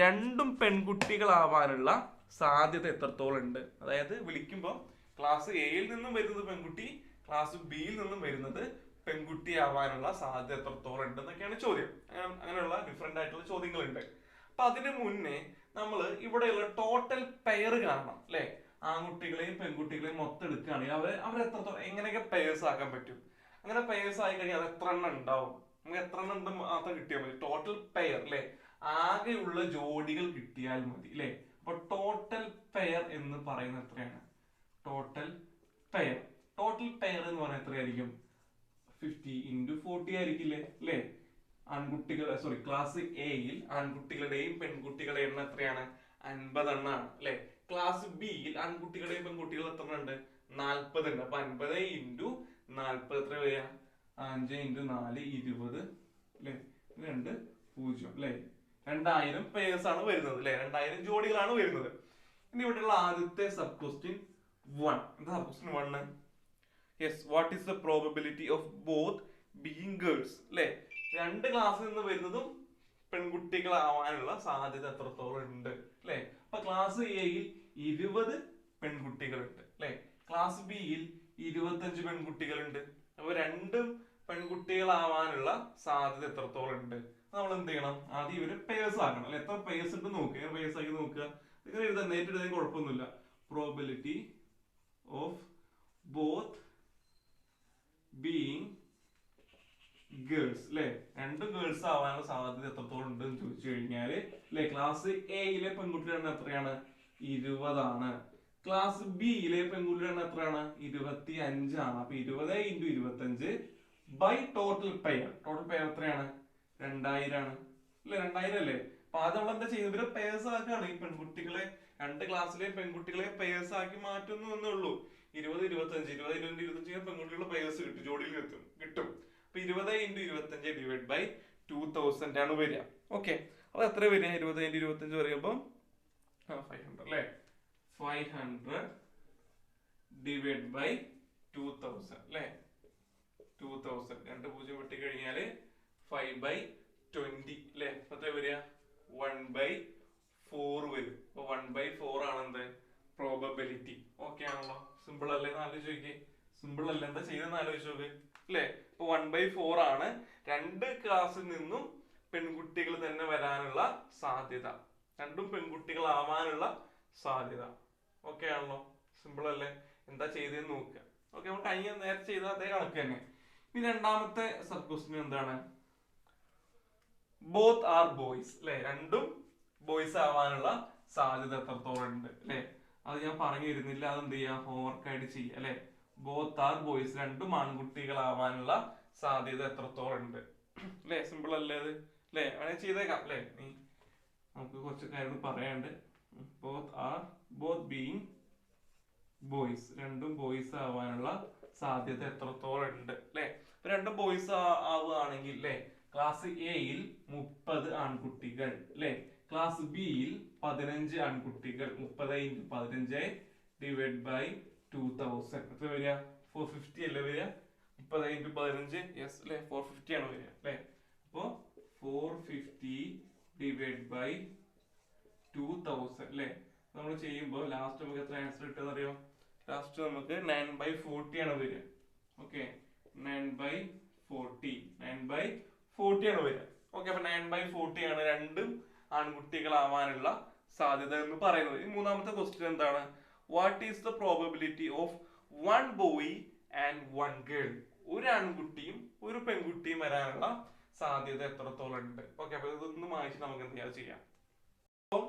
രണ്ടും പെൺകുട്ടികളാവാനുള്ള സാധ്യത എത്രത്തോളം ഉണ്ട്? അതായത് വിളിക്കുമ്പോൾ ക്ലാസ് Aയിൽ നിന്നും വരുന്നത് പെൺകുട്ടി, ക്ലാസ് Bയിൽ നിന്നും വരുന്നത് പെൺകുട്ടി ആവാനുള്ള സാധ്യത എത്രത്തോളം ഉണ്ട് എന്നൊക്കെയാണ് ചോദ്യം. അങ്ങനെയുള്ള ഡിഫറെന്റ് ആയിട്ടുള്ള ചോദ്യങ്ങളുണ്ട്. അപ്പൊ അതിന് മുന്നേ നമ്മൾ ഇവിടെയുള്ള ടോട്ടൽ പെയർ കാണണം അല്ലെ. ആൺകുട്ടികളെയും പെൺകുട്ടികളെയും മൊത്തം എടുക്കുകയാണെങ്കിൽ അവർ എത്രത്തോളം എങ്ങനെയൊക്കെ പെയർസ് ആക്കാൻ പറ്റും. അങ്ങനെ പെയർസ് ആയി കഴിഞ്ഞാൽ അത് എത്ര എണ്ണം ഉണ്ടാവും, നമുക്ക് എത്ര എണ്ണം ഉണ്ട് മാത്രം കിട്ടിയാൽ മതി. ടോട്ടൽ പെയർ അല്ലെ, ആകെയുള്ള ജോഡികൾ കിട്ടിയാൽ മതി അല്ലെ. അപ്പൊ ടോട്ടൽ പെയർ എന്ന് പറയുന്നത് എത്രയാണ്? ടോട്ടൽ പെയർ എന്ന് പറഞ്ഞാൽ എത്രയായിരിക്കും? 50 × 40 ആയിരിക്കില്ലേ അല്ലെ. ക്ലാസ് Aയിൽ ആൺകുട്ടികളുടെയും പെൺകുട്ടികളുടെയും എണ്ണം എത്രയാണ്? 50 എണ്ണമാണ് അല്ലെ. ക്ലാസ് Bയിൽ ആൺകുട്ടികളുടെയും പെൺകുട്ടികളും എത്ര ഉണ്ട്? 40 ഉണ്ട്. അപ്പൊ 50 × 40 എത്ര വരിക? 5 × 4 20 അല്ലെ. 2 0 അല്ലെ. 2000 പേഴ്സ് ആണ് വരുന്നത് അല്ലെ, 2000 ജോഡികളാണ് വരുന്നത്. ഇനി ഇവിടെയുള്ള ആദ്യത്തെ സബ് ക്വസ്റ്റ്യൻ, 1. എന്താ question 1? Yes, what is the probability of both being girls? അല്ലെ, രണ്ട് ക്ലാസ്സിൽ നിന്ന് വരുന്നതും പെൺകുട്ടികളാവാനുള്ള സാധ്യത എത്രത്തോളം ഉണ്ട്? അല്ലെ, അപ്പൊ ക്ലാസ് എയിൽ 20 പെൺകുട്ടികളുണ്ട്, അല്ലെ, ക്ലാസ് ബിയിൽ 25 പെൺകുട്ടികളുണ്ട്. അപ്പൊ രണ്ടും പെൺകുട്ടികളാവാനുള്ള സാധ്യത എത്രത്തോളം ഉണ്ട്? നമ്മൾ എന്ത് ചെയ്യണം? ആദ്യം ഇവര് പേഴ്സ് ആക്കണം, അല്ലെ, എത്ര പേഴ്സ് ഉണ്ട് നോക്കുക, പേഴ്സ് ആക്കി നോക്കുക. നിങ്ങൾ എഴുതാൻ നേരിട്ട് എഴുതാൻ കുഴപ്പമൊന്നുമില്ല. Probability of both being girls, അല്ലെ, രണ്ടും ഗേൾസ് ആവാനുള്ള സാധ്യത എത്രത്തോളം ഉണ്ട് എന്ന് ചോദിച്ചു കഴിഞ്ഞാല്, അല്ലെ, ക്ലാസ് എയിലെ പെൺകുട്ടിയുടെ എണ്ണം എത്രയാണ്? 20 ക്ലാസ് ബിയിലെ പെൺകുട്ടിയുടെ എണ്ണം എത്രയാണ്? 25 അപ്പൊ 20 × 25 by total pair. Total pair എത്രയാണ്? 2000 അല്ലെ, 2000 അല്ലേ? അപ്പൊ അത് നമ്മൾ എന്താ ചെയ്യുന്നത്? ഇവരെ പേഴ്സ് ആക്കാണ്. ഈ പെൺകുട്ടികളെ, രണ്ട് ക്ലാസ്സിലെ പെൺകുട്ടികളെ പേഴ്സ് ആക്കി മാറ്റുന്നു എന്നുള്ളൂ. 20, 25 പെൺകുട്ടികളുടെ പേഴ്സ് കിട്ടും, ജോഡിയിൽ കിട്ടും. അപ്പൊ 20 × 25 ഡിവൈഡ് ബൈ 2000 ആണ് വരിക. ഓക്കെ, അപ്പൊ എത്ര വരിക? 20 × 25 പറയുമ്പോ 500 അല്ലെ, 500 ഡിവൈഡ് ബൈ 2000 അല്ലെ, 2000 രണ്ട് 0 വെട്ടി കഴിഞ്ഞാല് 5/20 അല്ലെ, എത്ര വരിക? 1/4 വരും. അപ്പൊ 1/4 ആണ് എന്ത്? പ്രോബബിലിറ്റി. ഓക്കെ ആണല്ലോ? സിമ്പിൾ അല്ലേ? ആലോചിച്ച്, സിമ്പിൾ അല്ലേ? എന്താ ചെയ്തെന്ന് ആലോചിച്ച് നോക്ക്, അല്ലെ? ഇപ്പൊ 1/4 ആണ് രണ്ട് ക്ലാസ്സിൽ നിന്നും പെൺകുട്ടികൾ തന്നെ വരാനുള്ള സാധ്യത, രണ്ടും പെൺകുട്ടികളാവാനുള്ള സാധ്യത. ഓക്കെ ആണല്ലോ? സിമ്പിൾ അല്ലേ? എന്താ ചെയ്തതെന്ന് നോക്കുക. ഓക്കെ, നമ്മൾ കഴിഞ്ഞ നേരത്തെ ചെയ്ത അതേ കണക്ക് തന്നെ. ഇനി രണ്ടാമത്തെ സബ് ക്വസ്റ്റ്യൻ എന്താണ്? ബോത്ത് ആർ ബോയ്സ്, അല്ലെ, രണ്ടും ബോയ്സ് ആവാനുള്ള സാധ്യത എത്രത്തോളം ഉണ്ട്? അല്ലെ, അത് ഞാൻ പറഞ്ഞു തരുന്നില്ല, അതെന്ത് ചെയ്യാം? ഹോംവർക്ക് ആയിട്ട് ചെയ്യുക, അല്ലെ. ബോത്ത് ആർ ബോയ്സ്, രണ്ടും ആൺകുട്ടികളാവാനുള്ള സാധ്യത എത്രത്തോളം ഉണ്ട്? അല്ലെ, സിമ്പിൾ അല്ലേ അത്? അല്ലെ, അങ്ങനെ ചെയ്തേക്കാം, അല്ലെ. നമുക്ക് കുറച്ച് കാര്യങ്ങൾ പറയാണ്ട്. ബോത്ത് ബീയിങ് ബോയ്സ്, രണ്ടും ബോയ്സ് ആവാനുള്ള സാധ്യത എത്രത്തോളം ഉണ്ട്? അല്ലെ, രണ്ടും ബോയ്സ് ആവുകയാണെങ്കിൽ, അല്ലെ, ക്ലാസ് എയിൽ 30 ആൺകുട്ടികൾ, അല്ലെ, ക്ലാസ് ബിയിൽ 15 ആൺകുട്ടികൾ. 30 × 15 ഡിവൈഡ് ബൈ 2000 എത്ര വരിക? 450 അല്ലേ വരിക? 30 × 15 യെസ് അല്ലെ, 450 ആണ് വരിക, അല്ലെ. അപ്പോ 450 ഡിവൈഡ് ബൈ 2000 അല്ലെ, നമ്മൾ ചെയ്യുമ്പോൾ ലാസ്റ്റ് നമുക്ക് എത്ര ആൻസർ കിട്ടുമെന്ന് അറിയോ? ലാസ്റ്റ് നമുക്ക് 9/40 ആണ് വരിക. ഓക്കെ, 9/40 ആണ് വരിക. ഓക്കെ, അപ്പൊ 9/40 ആണ് രണ്ടും ആൺകുട്ടികളാവാനുള്ള സാധ്യത എന്ന് പറയുന്നത്. ഈ മൂന്നാമത്തെ ക്വസ്റ്റ്യൻ എന്താണ്? What is the probability of 1 boy and 1 girl? ഒരു ആൺകുട്ടിയും ഒരു പെൺകുട്ടിയും വരാനുള്ള സാധ്യത എത്രത്തോളം ഉണ്ട്? ഓക്കെ, അപ്പൊ ഇതൊന്ന് വായിച്ച് നമുക്ക് എന്ത് ചെയ്യാം. അപ്പം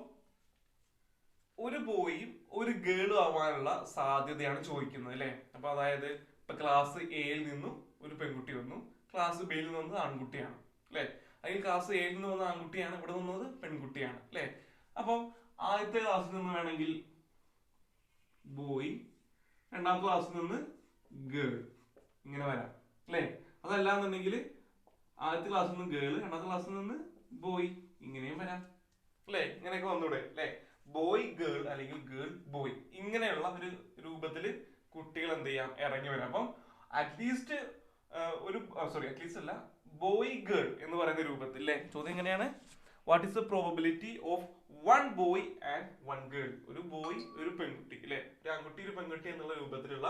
ഒരു ബോയും ഒരു ഗേളും ആവാനുള്ള സാധ്യതയാണ് ചോദിക്കുന്നത്, അല്ലെ. അപ്പൊ അതായത് ഇപ്പൊ ക്ലാസ് എയിൽ നിന്നും ഒരു പെൺകുട്ടി വന്നു, ക്ലാസ് ബിയിൽ നിന്ന് ആൺകുട്ടിയാണ്, അല്ലെ. അല്ലെങ്കിൽ ക്ലാസ് എയിൽ നിന്ന് വന്ന ആൺകുട്ടിയാണ്, ഇവിടെ നിന്നത് പെൺകുട്ടിയാണ്, അല്ലെ. അപ്പം ആദ്യത്തെ ക്ലാസ്സിൽ നിന്ന് വേണമെങ്കിൽ ബോയ്, രണ്ടാമത്തെ ക്ലാസ്സിൽ നിന്ന് ഗേൾ, ഇങ്ങനെ വരാം, അല്ലെ. അതല്ലാന്നുണ്ടെങ്കിൽ ആദ്യത്തെ ക്ലാസ്സിൽ നിന്ന് ഗേൾ, രണ്ടാമത്തെ ക്ലാസ്സിൽ നിന്ന് ബോയ്, ഇങ്ങനെയും വരാം, അല്ലെ. ഇങ്ങനെയൊക്കെ വന്നൂടെ, അല്ലെ. ബോയ് ഗേൾ അല്ലെങ്കിൽ ഗേൾ ബോയ്, ഇങ്ങനെയുള്ള ഒരു രൂപത്തില് കുട്ടികൾ എന്ത് ചെയ്യാം? ഇറങ്ങി വരാം. അപ്പം അറ്റ്ലീസ്റ്റ് അറ്റ്ലീസ്റ്റ് അല്ല, ബോയ് ഗേൾ എന്ന് പറയുന്ന രൂപത്തിൽ, അല്ലെ. ചോദ്യം എങ്ങനെയാണ്? What is the probability of 1 boy and 1 girl? ഒരു ബോയ് ഒരു പെൺകുട്ടി, അല്ലെ, ഒരു ആൺകുട്ടി ഒരു പെൺകുട്ടി എന്നുള്ള രൂപത്തിലുള്ള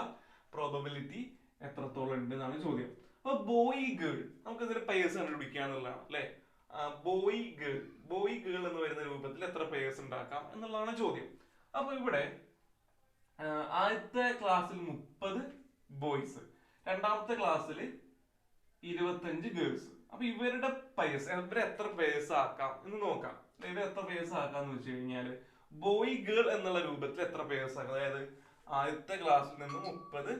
പ്രോബബിലിറ്റി എത്രത്തോളം ഉണ്ട് എന്നാണ് ചോദ്യം. അപ്പൊ ബോയ് ഗേൾ നമുക്ക് ഇതിന്റെ പേഴ്സ് കണ്ടുപിടിക്കുക എന്നുള്ളതാണ്, അല്ലെ. ബോയ് ഗേൾ എന്ന് വരുന്ന രൂപത്തിൽ എത്ര പേഴ്സ് ഉണ്ടാക്കാം എന്നുള്ളതാണ് ചോദ്യം. അപ്പൊ ഇവിടെ ആദ്യത്തെ ക്ലാസ്സിൽ 30 ബോയ്സ്, രണ്ടാമത്തെ ക്ലാസ്സിൽ 25 ഗേൾസ്. അപ്പൊ ഇവരുടെ പേഴ്സ്, ഇവരെ എത്ര പേഴ്സ് ആക്കാം എന്ന് നോക്കാം. ഇവരെ എത്ര പേഴ്സ് ആക്കാന്ന് വെച്ച് കഴിഞ്ഞാല് ബോയ് ഗേൾ എന്നുള്ള രൂപത്തിൽ എത്ര പേഴ്സ് ആക്കാം? അതായത് ആദ്യത്തെ ക്ലാസ്സിൽ നിന്ന് 30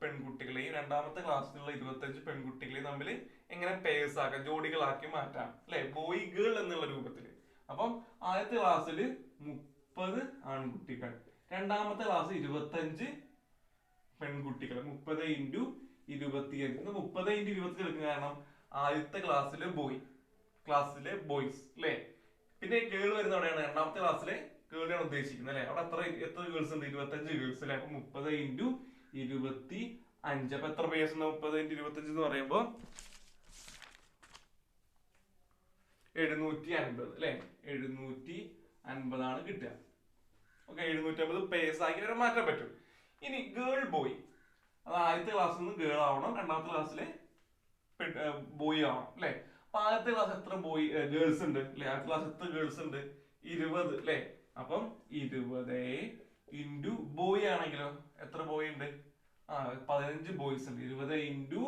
പെൺകുട്ടികളെയും രണ്ടാമത്തെ ക്ലാസ്സിലുള്ള 25 പെൺകുട്ടികളെയും തമ്മിൽ എങ്ങനെ പേഴ്സ് ആക്കാം, ജോഡികളാക്കി മാറ്റാം, അല്ലെ, ബോയ് ഗേൾ എന്നുള്ള രൂപത്തിൽ. അപ്പം ആദ്യത്തെ ക്ലാസ്സിൽ 30 ആൺകുട്ടികൾ, രണ്ടാമത്തെ ക്ലാസ് 25 പെൺകുട്ടികൾ. 30 × 25 30 × 25 എടുക്കുന്ന കാരണം ആദ്യത്തെ ക്ലാസ്സിലെ ബോയ്സ്, അല്ലെ. പിന്നെ ഗേൾ വരുന്ന എവിടെയാണ്? രണ്ടാമത്തെ ക്ലാസ്സിലെ ഗേളിനാണ് ഉദ്ദേശിക്കുന്നത് അല്ലെ. അവിടെ എത്ര ഗേൾസ് ഉണ്ട്? 25 ഗേൾസ് അല്ലെ. അപ്പൊ 30 ഇൻറ്റു 25. അപ്പൊ എത്ര പേഴ്സ് ഉണ്ട്? 30 ഇൻറ്റു 25 എന്ന് പറയുമ്പോ 750 അല്ലെ. 750 കിട്ടുക. ഓക്കെ, 750 പേഴ്സ് ആക്കി വരെ മാറ്റാൻ പറ്റും. ഇനി ഗേൾ ബോയ്, അത് ആദ്യത്തെ ക്ലാസ്സിൽ നിന്ന് ഗേൾ ആവണം, രണ്ടാമത്തെ ക്ലാസ്സിലെ ബോയ് ആവണം അല്ലെ. അപ്പൊ ആദ്യത്തെ ക്ലാസ് എത്ര ഗേൾസ് ഉണ്ട് അല്ലെ? ആദ്യത്തെ ക്ലാസ് എത്ര ഗേൾസ് ഉണ്ട്? 20 അല്ലെ. അപ്പം 20 ഇൻറ്റു ബോയ് ആണെങ്കിലോ എത്ര ബോയ് ഉണ്ട്? 15 ബോയ്സ് ഉണ്ട്. 20 ഇൻറ്റു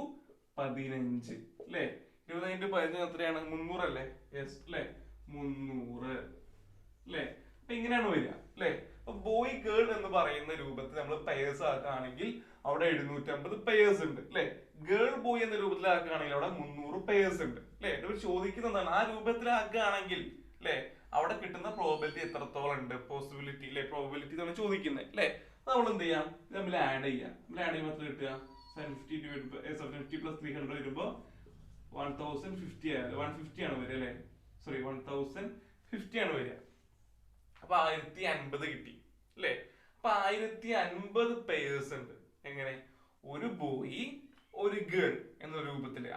15 അല്ലെ. 20 ഇൻറ്റു 15 എത്രയാണ്? 300 അല്ലേ? യെസ് അല്ലെ, 300 അല്ലെ. അപ്പൊ ഇങ്ങനെയാണ് വരിക അല്ലെ. അപ്പൊ ബോയ് ഗേൾ എന്ന് പറയുന്ന രൂപത്തിൽ നമ്മൾ പെയേഴ്സ് ആക്കുകയാണെങ്കിൽ അവിടെ 750 പെയേഴ്സ് ഉണ്ട് അല്ലെ. ഗേൾ ബോയ് എന്ന രൂപത്തിലാക്കുകയാണെങ്കിൽ അവിടെ 300 പെയേഴ്സ് ഉണ്ട് അല്ലെ. ഇവർ ചോദിക്കുന്നതാണ് ആ രൂപത്തിലാക്കുകയാണെങ്കിൽ അല്ലെ അവിടെ കിട്ടുന്ന പ്രോബിലിറ്റി എത്രത്തോളം ഉണ്ട്, പോസിബിലിറ്റി അല്ലെ, പ്രോബിലിറ്റി നമ്മൾ ചോദിക്കുന്നത് അല്ലെ. നമ്മൾ എന്ത് ചെയ്യാം? നമ്മൾ ആഡ് ചെയ്യാം. നമ്മൾ ആഡ് ചെയ്യുമ്പോൾ എത്ര കിട്ടുക? 750 പ്ലസ് 300 വരുമ്പോ 1050 150 ആണ് വരിക അല്ലെ. സോറി 1050 ആണ് വരിക. അപ്പൊ 1050 കിട്ടി അല്ലെ. അപ്പൊ 1050 പെയേഴ്സ് ഉണ്ട്. എങ്ങനെ? ഒരു ബോയ് ഒരു ഗേൾ എന്ന രൂപത്തില്.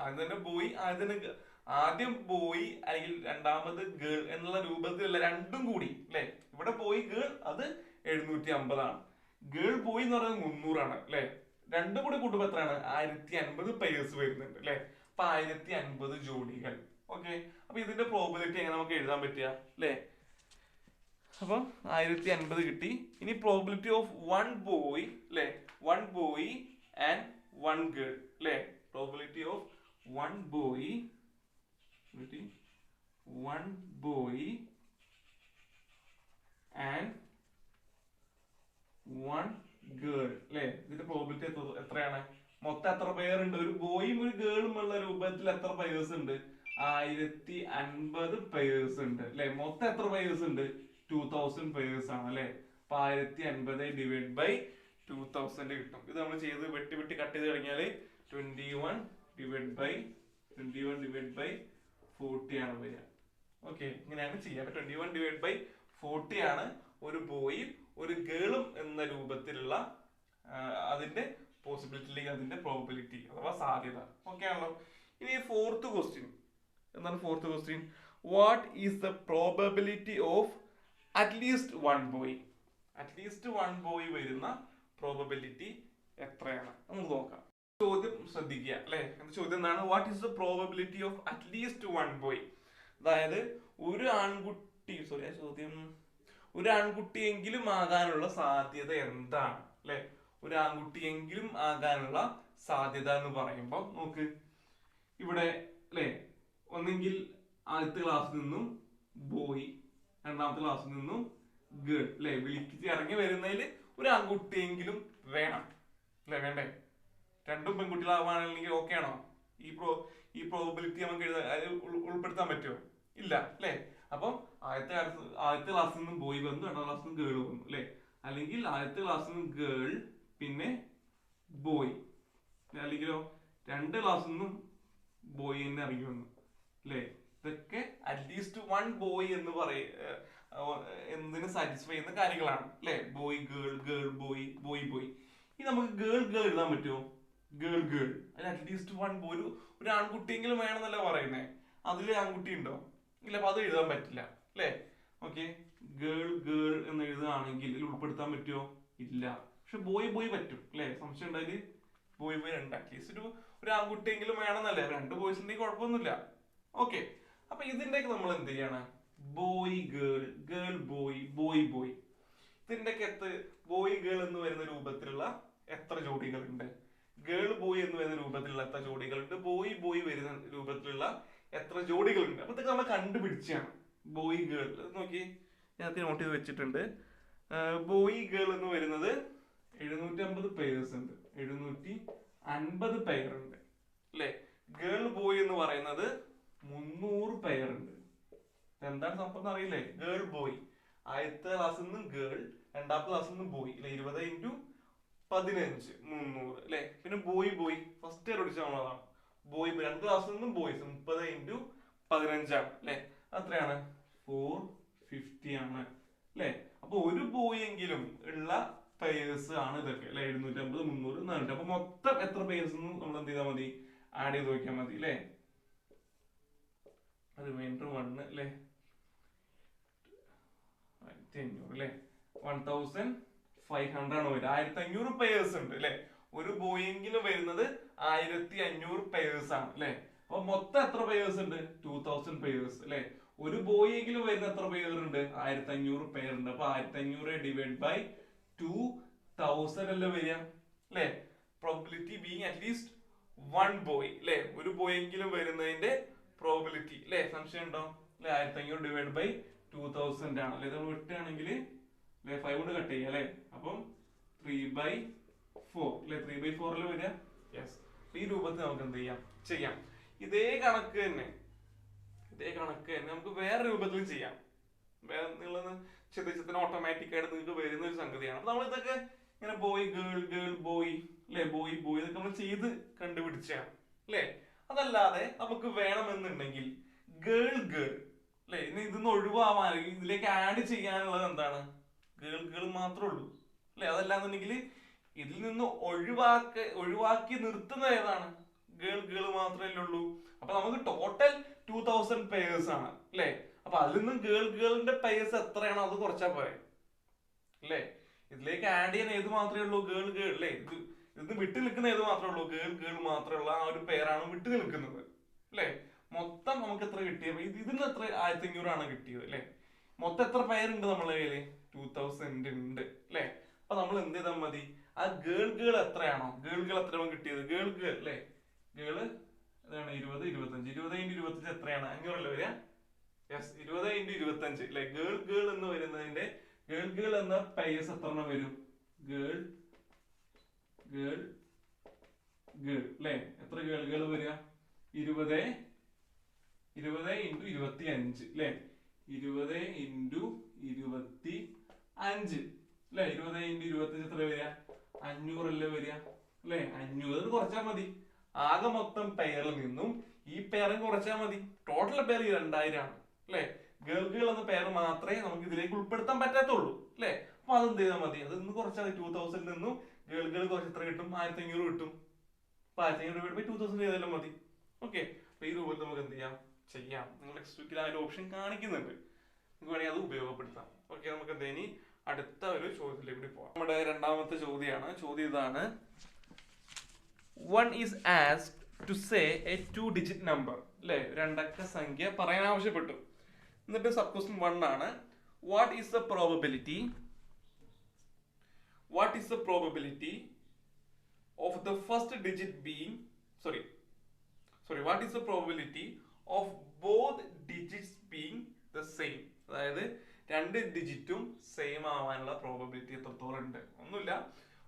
ആദ്യം ബോയ് അല്ലെങ്കിൽ രണ്ടാമത് ഗേൾ എന്നുള്ള രൂപത്തിലല്ല, രണ്ടും കൂടി അല്ലെ. ഇവിടെ ബോയ് ഗേൾ അത് 750 ആണ്. ഗേൾ ബോയ് എന്ന് പറയുന്നത് 300 ആണ് അല്ലെ. രണ്ടും കൂടി കൂട്ടുമ്പോ എത്രയാണ്? 1050 പെയേഴ്സ് വരുന്നുണ്ട് അല്ലെ. അപ്പൊ 1050 ജോഡികൾ. ഓക്കെ, അപ്പൊ ഇതിന്റെ പ്രോബിലിറ്റി എങ്ങനെ നമുക്ക് എഴുതാൻ പറ്റുക അല്ലെ. അപ്പൊ 1050 കിട്ടി. ഇനി പ്രോബിലിറ്റി ഓഫ് 1 ബോയ് അല്ലെ, 1 ബോയ് ആൻഡ് 1 ഗേൾ അല്ലെ. Probability of 1 boy 1 boy and 1 girl അല്ലെ. ഇതിന്റെ പ്രോബിലിറ്റി എത്രയാണ്? മൊത്തം എത്ര പേരുണ്ട്? ഒരു ബോയും ഒരു ഗേളും ഉള്ള രൂപത്തിൽ എത്ര പേഴ്സ് ഉണ്ട്? 1050 പേഴ്സ് ഉണ്ട് അല്ലെ. മൊത്തം എത്ര പേഴ്സ് ഉണ്ട്? 2000 പേഴ്സ് ആണ് അല്ലെ. അപ്പൊ 1050 ഡിവൈഡ് ബൈ 2000 കിട്ടും. ഇത് നമ്മൾ ചെയ്ത് വെട്ടി കട്ട് ചെയ്ത് കഴിഞ്ഞാല് 21 ഡിവൈഡ് ബൈ 40 ആണ് വരിക. ഓക്കെ, ഇങ്ങനെയാണ് ചെയ്യുക. 21 ഡിവൈഡ് ബൈ 40 ആണ് ഒരു ബോയും ഒരു ഗേളും എന്ന രൂപത്തിലുള്ള അതിന്റെ പോസിബിലിറ്റി, അതിന്റെ പ്രോബിലിറ്റി അഥവാ സാധ്യത. ഓക്കെ ആണല്ലോ. ഇനി ഫോർത്ത് ക്വസ്റ്റ്യൻ എന്താണ്? Fourth question, what is the probability of at least 1 boy? At least 1 boy വരുന്ന പ്രോബബിലിറ്റി എത്രയാണ് നമുക്ക് നോക്കാം. ചോദ്യം ശ്രദ്ധിക്കുക അല്ലെ. ചോദ്യം എന്താണ്? What is the probability of at least 1 boy? അതായത് ഒരു ആൺകുട്ടിയെങ്കിലും ആകാനുള്ള സാധ്യത എന്താണ് അല്ലെ. ഒരു ആൺകുട്ടിയെങ്കിലും ആകാനുള്ള സാധ്യത എന്ന് പറയുമ്പോ നോക്ക്, ഇവിടെ അല്ലെ ഒന്നെങ്കിൽ ആദ്യത്തെ ക്ലാസ്സിൽ നിന്നും ബോയ്, രണ്ടാമത്തെ ക്ലാസ്സിൽ നിന്നും ഗേൾ അല്ലെ. വിളിച്ച് ഇറങ്ങി വരുന്നതിൽ ഒരു ആൺകുട്ടിയെങ്കിലും വേണം അല്ലെ. വേണ്ടേ? രണ്ടും പെൺകുട്ടികളാവാണെങ്കിൽ ഓക്കെ ആണോ? ഈ പ്രോബിലിറ്റി നമുക്ക് ഉൾപ്പെടുത്താൻ പറ്റുമോ? ഇല്ല അല്ലെ. അപ്പം ആദ്യത്തെ ക്ലാസ്സിൽ നിന്നും ബോയ് വന്നു, രണ്ടാം ക്ലാസ്സിൽ നിന്നും ഗേൾ വന്നു അല്ലെ. അല്ലെങ്കിൽ ആദ്യത്തെ ക്ലാസ്സിൽ നിന്നും ഗേൾ പിന്നെ ബോയ്, അല്ലെങ്കിലോ 2 ക്ലാസ്സിൽ നിന്നും ബോയ് തന്നെ ഇറങ്ങി വന്നു അല്ലെ. ഇതൊക്കെ അറ്റ്ലീസ്റ്റ് 1 ബോയ് എന്ന് എന്തിനു സാറ്റിസ്ഫൈ ചെയ്യുന്ന കാര്യങ്ങളാണ് അല്ലെ. Boy girl, girl boy, boy boy. ഇനി നമുക്ക് ഗേൾ എഴുതാൻ പറ്റുമോ? ഗേൾ അതിൽ അറ്റ്ലീസ്റ്റ് 1 ബോയ്, ഒരു ആൺകുട്ടിയെങ്കിലും വേണമെന്നല്ല പറയുന്നേ. അതില് ആൺകുട്ടി ഉണ്ടോ? ഇല്ല. അപ്പൊ അത് എഴുതാൻ പറ്റില്ല അല്ലെ. ഓക്കെ, ഗേൾ എന്ന് എഴുതുകയാണെങ്കിൽ ഇതിൽ ഉൾപ്പെടുത്താൻ പറ്റുമോ? ഇല്ല. പക്ഷെ ബോയ് പറ്റും അല്ലെ. സംശയം ഉണ്ടായാല് ബോയ് ഉണ്ട്. അറ്റ്ലീസ്റ്റ് ഒരു ആൺകുട്ടിയെങ്കിലും വേണമെന്നല്ലേ. 2 ബോയ്സ് ഉണ്ടെങ്കിൽ കുഴപ്പമൊന്നുമില്ല. ഓക്കെ, അപ്പൊ ഇതിന്റെ നമ്മൾ എന്ത് ചെയ്യാണ്? Boy girl, girl boy, boy. ഇതിന്റെ ബോയ് ഗേൾ എന്ന് വരുന്ന രൂപത്തിലുള്ള എത്ര ജോഡികളുണ്ട്? ഗേൾ ബോയ് എന്ന് വരുന്ന രൂപത്തിലുള്ള എത്ര ജോഡികളുണ്ട്? ബോയ് വരുന്ന രൂപത്തിലുള്ള എത്ര ജോഡികളുണ്ട്? അപ്പൊ ഇതൊക്കെ നമ്മൾ കണ്ടുപിടിച്ചാണ്. ബോയ് ഗേൾ നോക്കി, ഞാൻ നോട്ട് ചെയ്ത് വെച്ചിട്ടുണ്ട്. ബോയ് ഗേൾ എന്ന് വരുന്നത് 750 പേഴ്സ് ഉണ്ട്, 750 പേരുണ്ട് അല്ലെ. ഗേൾ ബോയ് എന്ന് പറയുന്നത് 300 പേരുണ്ട്. എന്താണ് സംഭവം അറിയില്ലേ? ഗേൾ ബോയ് ആദ്യത്തെ ക്ലാസ്സിൽ നിന്നും ഗേൾ, രണ്ടാമത്തെ ക്ലാസ്സിൽ നിന്നും ബോയ് അല്ലെ. 20 ഇൻറ്റു 15 300 അല്ലെ. പിന്നെ ബോയ് ഫസ്റ്റ് ഇയർ പഠിച്ചതാണ്. ബോയ് 2 ക്ലാസ്സിൽ നിന്നും ബോയ്സ് 30 ഇൻറ്റു 15 ആണ് അല്ലെ. അത്രയാണ് 450 ആണ് അല്ലെ. അപ്പൊ അപ്പൊ ഒരു ബോയെങ്കിലും ഉള്ള പേഴ്സ് ആണ് ഇതൊക്കെ അല്ലെ. 750, 300, 400. അപ്പൊ മൊത്തം എത്ര പേഴ്സ് നമ്മൾ എന്ത് ചെയ്താൽ മതി, ആഡ് ചെയ്ത് നോക്കിയാൽ മതി അല്ലെ. റിമൈൻഡർ 1 അല്ലെ, 1500 അല്ലെ, 1500 ആണ് വരിക. 1500 പേഴ്സ് ഉണ്ട് അല്ലെ. ഒരു ബോയെങ്കിലും വരുന്നത് 1500 പേഴ്സ് ആണ് അല്ലെ. അപ്പൊ മൊത്തം എത്ര പേഴ്സ് ഉണ്ട്, 2000 പേഴ്സ് അല്ലെ. ഒരു ബോയെങ്കിലും വരുന്ന എത്ര പേർ ഉണ്ട്, 1500 പേർ ഉണ്ട്. അപ്പൊ 1500 ഡിവൈഡ് ബൈ 2000 അല്ലേ വരിക അല്ലെ. പ്രോബിലിറ്റി ബീങ് അറ്റ്ലീസ്റ്റ് 1 ബോയ് അല്ലെ. ഒരു ബോയെങ്കിലും വരുന്നതിന്റെ പ്രോബിലിറ്റി അല്ലെ. സംശയം ഉണ്ടോ അല്ലെ. 1500 ഡിവൈഡ് ബൈ 2000 ആണ് അല്ലെ. നമ്മൾ വിട്ടാണെങ്കിൽ അല്ലെ 5 കൊണ്ട് കട്ട് ചെയ്യാം അല്ലെ. അപ്പം 3/4 അല്ലെ. 3/4 അല്ലേ വരിക. യെസ്. ഈ രൂപത്തിൽ നമുക്ക് എന്ത് ചെയ്യാം. ഇതേ കണക്ക് തന്നെ നമുക്ക് വേറെ രൂപത്തിലും ചെയ്യാം. വേറെ നിങ്ങളൊന്ന് ചിന്തിച്ചതിന് ഓട്ടോമാറ്റിക് ആയിട്ട് നിങ്ങൾക്ക് വരുന്ന ഒരു സംഗതിയാണ്. അപ്പൊ നമ്മൾ ഇതൊക്കെ ഇങ്ങനെ ബോയ് ഗേൾ ബോയ് അല്ലെ, ബോയ് ഇതൊക്കെ നമ്മൾ ചെയ്ത് കണ്ടുപിടിച്ചാണ് അല്ലെ. അതല്ലാതെ നമുക്ക് വേണമെന്നുണ്ടെങ്കിൽ ഗേൾ അല്ലെ, ഇനി ഇതൊന്ന് ഒഴിവാവാൻ ഇതിലേക്ക് ആഡ് ചെയ്യാനുള്ളത് എന്താണ്, ഗേൾ മാത്രമേ ഉള്ളൂ അല്ലെ. അതല്ലാന്നുണ്ടെങ്കിൽ ഇതിൽ നിന്ന് ഒഴിവാക്കി നിർത്തുന്ന ഏതാണ്, ഗേൾ മാത്രമേ ഉള്ളൂ. അപ്പൊ നമുക്ക് ടോട്ടൽ 2000 പേഴ്സ് ആണ് അല്ലെ. അപ്പൊ അതിൽ നിന്നും ഗേളിന്റെ പേഴ്സ് എത്രയാണോ അത് കുറച്ചാ പോരെ അല്ലെ. ഇതിലേക്ക് ആഡ് ചെയ്യാൻ ഏത് മാത്രമേ ഉള്ളൂ, ഗേൾ അല്ലെ. ഇത് വിട്ടു നിൽക്കുന്ന ഏത് മാത്രമേ ഉള്ളൂ, ഗേൾ മാത്രമുള്ള ആ ഒരു പേരാണ് വിട്ടു നിൽക്കുന്നത് അല്ലെ. മൊത്തം നമുക്ക് എത്ര കിട്ടിയത്, ഇതിന് എത്ര 1500 ആണ് കിട്ടിയത് അല്ലെ. മൊത്തം എത്ര പേരുണ്ട് നമ്മളെ കയ്യില്, 2000 ഉണ്ട് അല്ലെ. അപ്പൊ നമ്മൾ എന്ത് ചെയ്താൽ മതി, ആ ഗേൾ എത്രയാണോ, ഗേൾ എത്രയാണോ കിട്ടിയത്, ഗേൾ അല്ലെ. ഗേള് അതാണ് 20, 25. 20 × 25 എത്രയാണ്, 500 അല്ലേ വരിക. യെസ്, 20 × 25 അല്ലെ. ഗേൾ എന്ന് വരുന്നതിന്റെ ഗേൾ എന്ന പേഴ്സ് എത്ര എണ്ണം വരും, ഗേൾ അല്ലെ. എത്ര ഗേൾ വരിക, 20 × 25 അല്ലെ. 20 × 25 അല്ലെ. 20 × 25 എത്ര വരിക, 500 അല്ലേ വരിക അല്ലെ. 500 കുറച്ചാൽ മതി. ആകെ മൊത്തം പെയറിൽ നിന്നും ഈ പെയറും കുറച്ചാൽ മതി. ടോട്ടൽ പെയർ 2000 ആണ് അല്ലെ. ഗേൾ എന്ന പെയർ മാത്രമേ നമുക്ക് ഇതിലേക്ക് ഉൾപ്പെടുത്താൻ പറ്റാത്തുള്ളൂ അല്ലെ. അപ്പൊ അതെന്ത് ചെയ്താൽ മതി, അത് ഇന്ന് കുറച്ചാൽ 2000 നിന്നും ഗേൾ കുറച്ച് എത്ര കിട്ടും, 1500 കിട്ടും. അപ്പൊ 1500 2000 ചെയ്താലും മതി. ഓക്കെ. അപ്പൊ ഈ രൂപത്തിൽ നമുക്ക് എന്ത് ചെയ്യാം. നിങ്ങൾ ടെക്സ്റ്റ് ബുക്കിൽ ആ ഒരു ഓപ്ഷൻ കാണിക്കുന്നുണ്ട്, നിങ്ങൾക്ക് വേണമെങ്കിൽ അത് ഉപയോഗപ്പെടുത്താം. ഓക്കെ. നമുക്ക് എന്താ ഇനി അടുത്ത ഒരു ചോദ്യത്തിലേക്ക് കൂടി പോവാം. നമ്മുടെ രണ്ടാമത്തെ ചോദ്യമാണ്. ചോദ്യം ഇതാണ്, one is asked to say a 2-digit number അല്ലെ. രണ്ടക്ക സംഖ്യ പറയാൻ ആവശ്യപ്പെട്ടു. എന്നിട്ട് സബ് ക്വസ്റ്റ്യൻ 1 ആണ്, what is the probability of the first digit being what is the probability of both digits being the same. അതായത് രണ്ട് ഡിജിറ്റും സെയിം ആവാനുള്ള പ്രോബബിലിറ്റി എത്രത്തോളം ഉണ്ട്. ഒന്നുമില്ല,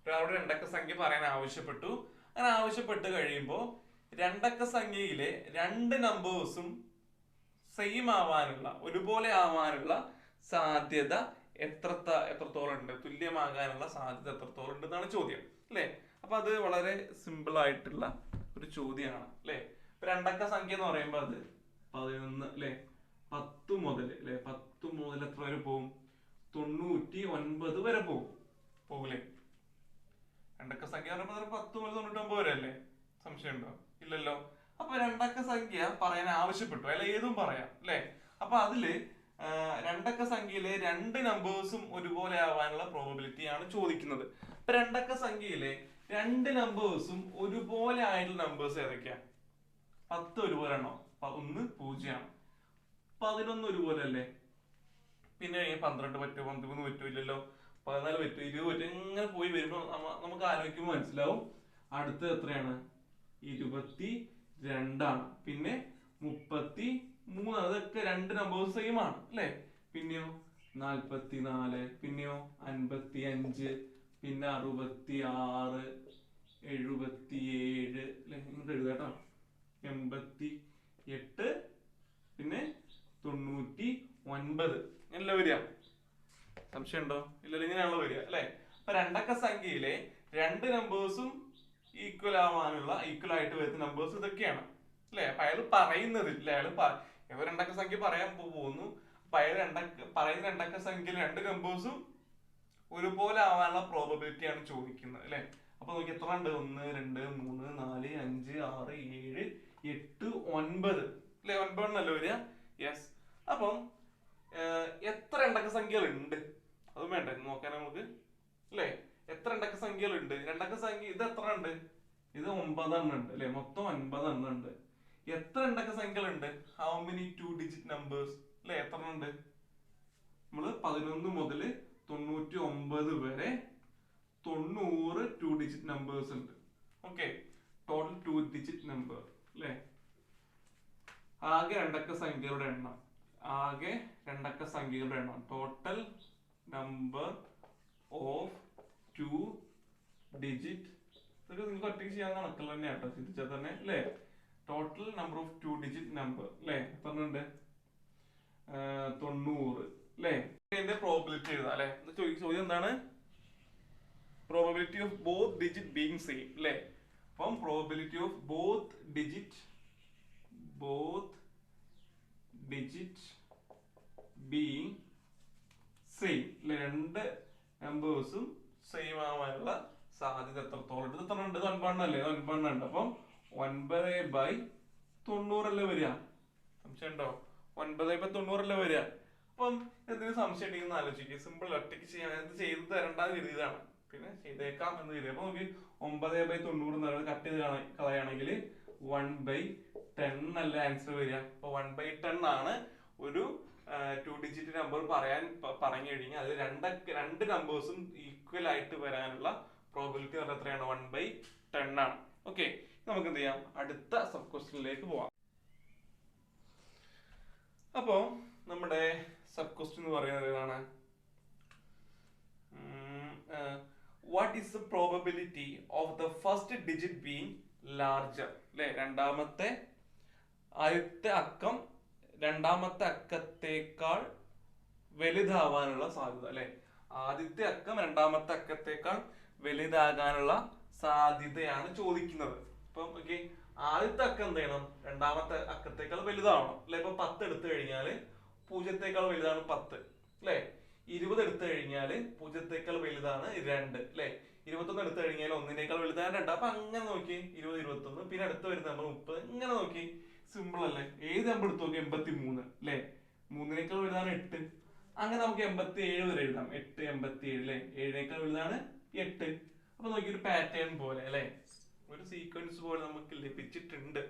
ഒരാളുടെ രണ്ടക്ക സംഖ്യ പറയാൻ ആവശ്യപ്പെട്ടു. അങ്ങനെ ആവശ്യപ്പെട്ട് കഴിയുമ്പോൾ രണ്ടക്ക സംഖ്യയിലെ രണ്ട് നമ്പേഴ്സും സെയിം ആവാനുള്ള, ഒരുപോലെ ആവാനുള്ള സാധ്യത എത്രത്തോളം ഉണ്ട്, തുല്യമാകാനുള്ള സാധ്യത എത്രത്തോളം ഉണ്ട് എന്നാണ് ചോദ്യം അല്ലെ. അപ്പൊ അത് വളരെ സിമ്പിൾ ആയിട്ടുള്ള ഒരു ചോദ്യമാണ് അല്ലെ. ഇപ്പൊ രണ്ടക്ക സംഖ്യ എന്ന് പറയുമ്പോൾ അത് 11 അല്ലെ, 10 മുതൽ അല്ലെ, 10 മുതൽ എത്ര വരെ പോകും, 99 വരെ പോകൂലേ. രണ്ടക്ക സംഖ്യ പറയുമ്പോൾ 10 മുതൽ 99 വരെ അല്ലേ. സംശയം ഉണ്ടോ, ഇല്ലല്ലോ. അപ്പൊ രണ്ടക്ക സംഖ്യ പറയാൻ ആവശ്യപ്പെട്ടു, അല്ല ഏതും പറയാം അല്ലെ. അപ്പൊ അതില് രണ്ടക്ക സംഖ്യയിലെ രണ്ട് നമ്പേഴ്സും ഒരുപോലെ ആവാനുള്ള പ്രോബബിലിറ്റി ആണ് ചോദിക്കുന്നത്. അപ്പൊ രണ്ടക്ക സംഖ്യയിലെ രണ്ട് നമ്പേഴ്സും ഒരുപോലെ ആയിട്ടുള്ള നമ്പേഴ്സ് ഏതൊക്കെയാ, 10 ഒരുപോലെ ആണോ, 1 0 ആണ്, 11 ഒരുപോലെ അല്ലേ, പിന്നെ 12 പറ്റുമോ, 13 പറ്റുമോ, ഇല്ലല്ലോ, 14 പറ്റുമോ, 20 പറ്റുമോ, ഇങ്ങനെ പോയി വരുമ്പോ നമുക്ക് ആലോചിക്കുമ്പോൾ മനസ്സിലാവും അടുത്ത എത്രയാണ്, 22 ആണ്, പിന്നെ 33, അതൊക്കെ രണ്ട് നമ്പേഴ്സ് സെയിം ആണ് അല്ലെ. പിന്നെയോ 44, പിന്നെയോ 55, പിന്നെ 66, 77 അല്ലെ, ഇങ്ങോട്ട് എഴുതാട്ടോ, 88, പിന്നെ 99 എല്ലാം വരിക. സംശയം ഉണ്ടോ, ഇല്ലല്ലോ, ഇങ്ങനെയാണല്ലോ വരിക അല്ലെ. അപ്പൊ രണ്ടക്ക സംഖ്യയിലെ രണ്ട് നമ്പേഴ്സും ഈക്വൽ ആയിട്ട് വരുന്ന നമ്പേഴ്സ് ഇതൊക്കെയാണ് അല്ലെ. അപ്പൊ അയാൾ പറയുന്നത് അല്ലെ, അയാൾ രണ്ടക്ക സംഖ്യ പറയാൻ പോകുന്നു. അപ്പൊ അയാൾ പറയുന്ന രണ്ടക്ക സംഖ്യയിൽ രണ്ട് നമ്പേഴ്സും ഒരുപോലെ ആവാനുള്ള പ്രോബബിലിറ്റി ആണ് ചോദിക്കുന്നത് അല്ലെ. അപ്പൊ നോക്കി എത്ര ഉണ്ട്? 1 2 3 4 5 6 7 8 9 അല്ലെ. 9 വരിക. യെസ്. അപ്പം എത്ര ഇണ്ടക്ക സംഖ്യകൾ ഉണ്ട് അതും വേണ്ടേ നോക്കാൻ നമുക്ക് അല്ലെ. എത്ര ഇണ്ടക്ക സംഖ്യകൾ ഉണ്ട്? രണ്ടക്ക സംഖ്യ ഇത് എത്ര ഉണ്ട്? ഇത് 9 എണ്ണം ഉണ്ട് അല്ലെ. മൊത്തം 9 എണ്ണം ഉണ്ട്. എത്ര ഇണ്ടക്ക സംഖ്യകൾ ഉണ്ട്? ഹൗ മെനി 2 ഡിജിറ്റ് നമ്പേഴ്സ് അല്ലെ. എത്ര ഉണ്ട്? നമ്മള് 11 മുതൽ 99 വരെ 90 2 ഡിജിറ്റ് നമ്പേഴ്സ് ഉണ്ട്. ഓക്കെ, ടോട്ടൽ 2 ഡിജിറ്റ് നമ്പർ അല്ലെ. ആകെ രണ്ടക്ക സംഖ്യകളുടെ എണ്ണം, ആകെ രണ്ടക്ക സംഖ്യകളുടെ എണ്ണം, ടോട്ടൽ നമ്പർ ഓഫ് 2 ഡിജിറ്റ്. ഇതൊക്കെ നിങ്ങൾക്ക് ഒറ്റയ്ക്ക് ചെയ്യാൻ കണക്കുകൾ തന്നെയാണ് കേട്ടോ, ചിന്തിച്ചാൽ തന്നെ അല്ലെ. Total number of 2 digit number അല്ലെ. എത്ര ഉണ്ട്? 90 അല്ലെ. ഇതിന്റെ പ്രോബിലിറ്റി എഴുതാം അല്ലെ. ചോദ്യം എന്താണ്? Probability of both digit being same അല്ലെ. അപ്പം probability of both digit being same അല്ലെ. രണ്ട് നമ്പേഴ്സും സെയിം ആവാനുള്ള സാധ്യത എത്രത്തോളം ഉണ്ട്? എത്ര ഉണ്ട്? 9 അല്ലേ. 9 ഉണ്ട്. അപ്പം 9/90 അല്ലേ വരിക? സംശയം ഉണ്ടോ? 9/90 അല്ലേ വരിക? അപ്പം എന്തെങ്കിലും സംശയം ഉണ്ടെങ്കിൽ ആലോചിക്കുക. സിമ്പിൾ, ഒറ്റയ്ക്ക് ചെയ്യാൻ ചെയ്ത് തരേണ്ടത് എഴുതിയതാണ്, പിന്നെ ചെയ്തേക്കാം എന്ന് കരുതി. അപ്പൊ നോക്കി 9/90 കട്ട് ചെയ്ത് കളയാണെങ്കിൽ 1/10 അല്ലേ ആൻസർ വരിക. അപ്പൊ 1/10 ആണ് ഒരു 2 ഡിജിറ്റ് നമ്പർ പറഞ്ഞു കഴിഞ്ഞാൽ അത് രണ്ട് നമ്പേഴ്സും ഈക്വൽ ആയിട്ട് വരാനുള്ള പ്രോബിലിറ്റി പറഞ്ഞാൽ എത്രയാണ്? 1/10 ആണ്. ഓക്കെ, നമുക്ക് എന്ത് ചെയ്യാം? അടുത്ത സബ് ക്വസ്റ്റ്യനിലേക്ക് പോവാം. അപ്പോ നമ്മുടെ സബ് ക്വസ്റ്റ്യൻ എന്ന് പറയുന്നത് ഏതാണ്? What is the probability of the first digit being larger അല്ലെ. ആദ്യത്തെ അക്കം രണ്ടാമത്തെ അക്കത്തേക്കാൾ വലുതാവാനുള്ള സാധ്യത അല്ലെ. ആദ്യത്തെ അക്കം രണ്ടാമത്തെ അക്കത്തേക്കാൾ വലുതാകാനുള്ള സാധ്യതയാണ് ചോദിക്കുന്നത്. ഇപ്പം ഓക്കെ, ആദ്യത്തെ അക്കം എന്ത് ചെയ്യണം? രണ്ടാമത്തെ അക്കത്തേക്കാൾ വലുതാവണം അല്ലെ. ഇപ്പൊ 10 എടുത്തു കഴിഞ്ഞാല് 0 വലുതാണ് 10 അല്ലെ. 20 എടുത്തു കഴിഞ്ഞാല് 0 വലുതാണ് 2 അല്ലെ. 21 എടുത്തു കഴിഞ്ഞാൽ 1 വലുതാണ് 2. അപ്പൊ അങ്ങനെ നോക്കി 20 21, പിന്നെ അടുത്ത് വരുന്ന നമ്പർ 30. ഇങ്ങനെ നോക്കി സിമ്പിൾ അല്ലേ. ഏത് നമ്പർ എടുത്തു നോക്കി? 83 അല്ലെ. 3 വലുതാണ് 8. അങ്ങനെ നമുക്ക് 87 വരെ എഴുതാം. 8 87 അല്ലെ. 7 വലുതാണ് 8. അപ്പൊ നോക്കി ഒരു പാറ്റേൺ പോലെ അല്ലെ, ഒരു സീക്വൻസ് പോലെ നമുക്ക് ലഭിച്ചിട്ടുണ്ട്.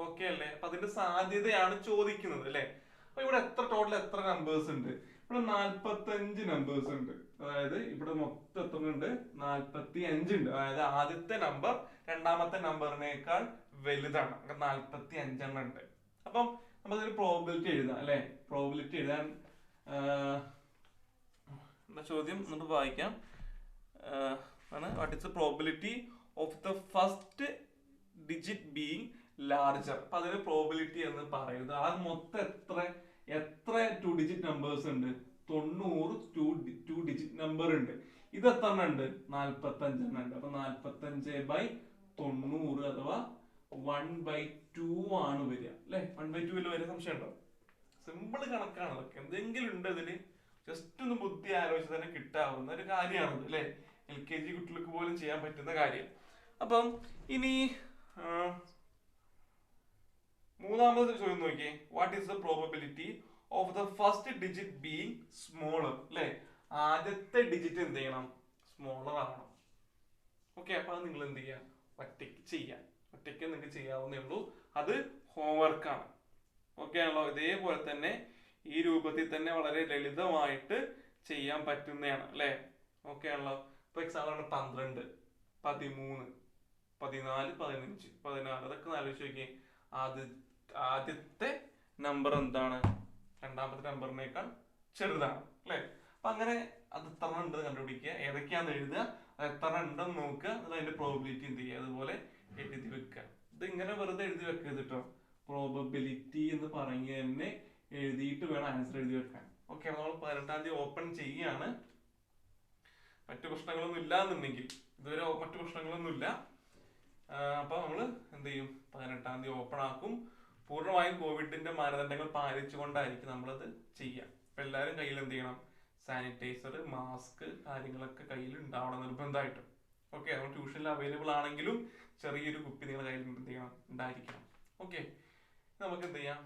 ഓക്കെ അല്ലേ. അപ്പൊ അതിന്റെ സാധ്യതയാണ് ചോദിക്കുന്നത് അല്ലെ. അപ്പൊ ഇവിടെ ടോട്ടൽ എത്ര നമ്പേഴ്സ് ഉണ്ട്? ഇവിടെ 45 നമ്പേഴ്സ് ഉണ്ട്. അതായത് ഇവിടെ മൊത്തം എത്ര ഉണ്ട്? 45 ഉണ്ട്. അതായത് ആദ്യത്തെ നമ്പർ രണ്ടാമത്തെ നമ്പറിനേക്കാൾ വലുതാണ്. 45 എണ്ണം ഉണ്ട്. അപ്പം നമുക്കൊരു പ്രോബിലിറ്റി എഴുതാം അല്ലെ. പ്രോബിലിറ്റി എഴുതാൻ എന്താ ചോദ്യം എന്നിട്ട് വായിക്കാം. What is the probability of the first digit being larger. അപ്പൊ അതിന് പ്രോബിലിറ്റി എന്ന് പറയുന്നത് ആ മൊത്തം എത്ര 2 ഡിജിറ്റ് നമ്പേഴ്സ് ഉണ്ട്? 90 2 ഡിജിറ്റ് നമ്പർ ഉണ്ട്. ഇത് എത്ര എണ്ണം ഉണ്ട്? 45 എണ്ണം ഉണ്ട്. അപ്പൊ 45/90 അഥവാ 1/2 ആണ് വരിക അല്ലെ. 1/2 വരെ സംശയം ഉണ്ടോ? സിമ്പിൾ കണക്കാണ് അതൊക്കെ. എന്തെങ്കിലും ഉണ്ട് അതില്, ജസ്റ്റ് ഒന്ന് ബുദ്ധി ആലോചിച്ച് തന്നെ കിട്ടാവുന്ന ഒരു കാര്യമാണത് അല്ലെ. LKG കുട്ടികൾക്ക് പോലും ചെയ്യാൻ പറ്റുന്ന കാര്യം. അപ്പം ഇനി മൂന്നാമത് ചോദ്യം നോക്കിയേ. What is the probability of the first digit being smaller അല്ലെ. ആദ്യത്തെ ഡിജിറ്റ് എന്ത് ചെയ്യണം? സ്മോളർ ആവണം. ഓക്കെ, അപ്പൊ അത് നിങ്ങൾ എന്ത് ചെയ്യാം? ഒറ്റയ്ക്ക് ചെയ്യാം. ഒറ്റയ്ക്ക് നിങ്ങൾക്ക് ചെയ്യാവുന്നേ ഉള്ളൂ. അത് ഹോംവർക്ക് ആണ്. ഓക്കെ ആണല്ലോ. ഇതേപോലെ തന്നെ ഈ രൂപത്തിൽ തന്നെ വളരെ ലളിതമായിട്ട് ചെയ്യാൻ പറ്റുന്നതാണ് അല്ലെ. ഓക്കെ ആണല്ലോ. ഇപ്പൊ എക്സാമ്പിൾ 12 13 14 15 16 അതൊക്കെ ആലോചിച്ച് നോക്കിയേ. ആദ്യത്തെ നമ്പർ എന്താണ്? രണ്ടാമത്തെ നമ്പറിനേക്കാൾ ചെറുതാണ് അല്ലെ. അപ്പൊ അങ്ങനെ അത് എത്ര ഉണ്ട് കണ്ടുപിടിക്കുക, ഏതൊക്കെയാന്ന് എഴുതുക, അത് എത്ര ഉണ്ടെന്ന് നോക്കുക, അതിന്റെ പ്രോബിലിറ്റി എന്ത് ചെയ്യുക, അതുപോലെ എഴുതി വെക്കുക. ഇത് ഇങ്ങനെ വെറുതെ എഴുതി വെക്കരുത് കേട്ടോ. പ്രോബബിലിറ്റി എന്ന് പറഞ്ഞ് തന്നെ എഴുതിയിട്ട് വേണം ആൻസർ എഴുതി വെക്കാൻ. ഓക്കെ, നമ്മൾ 18-ാം തീയതി ഓപ്പൺ ചെയ്യാണ്. മറ്റു പ്രശ്നങ്ങളൊന്നും ഇല്ല എന്നുണ്ടെങ്കിൽ, ഇതുവരെ മറ്റു പ്രശ്നങ്ങളൊന്നും ഇല്ല. അപ്പൊ നമ്മള് എന്ത് ചെയ്യും? 18-ാം തീയതി ഓപ്പൺ ആക്കും. പൂർണ്ണമായും കോവിഡിന്റെ മാനദണ്ഡങ്ങൾ പാലിച്ചുകൊണ്ടായിരിക്കും നമ്മളത് ചെയ്യുക. അപ്പൊ എല്ലാവരും കയ്യിൽ എന്ത് ചെയ്യണം? സാനിറ്റൈസർ, മാസ്ക് കാര്യങ്ങളൊക്കെ കയ്യിൽ ഉണ്ടാവണം നിർബന്ധമായിട്ടും. ഓക്കെ, നമ്മൾ ട്യൂഷനിൽ അവൈലബിൾ ആണെങ്കിലും ചെറിയൊരു കുപ്പി നിങ്ങളുടെ കയ്യിൽ എന്ത് ചെയ്യണം, ഉണ്ടായിരിക്കണം. ഓക്കെ, നമുക്ക് എന്ത് ചെയ്യാം,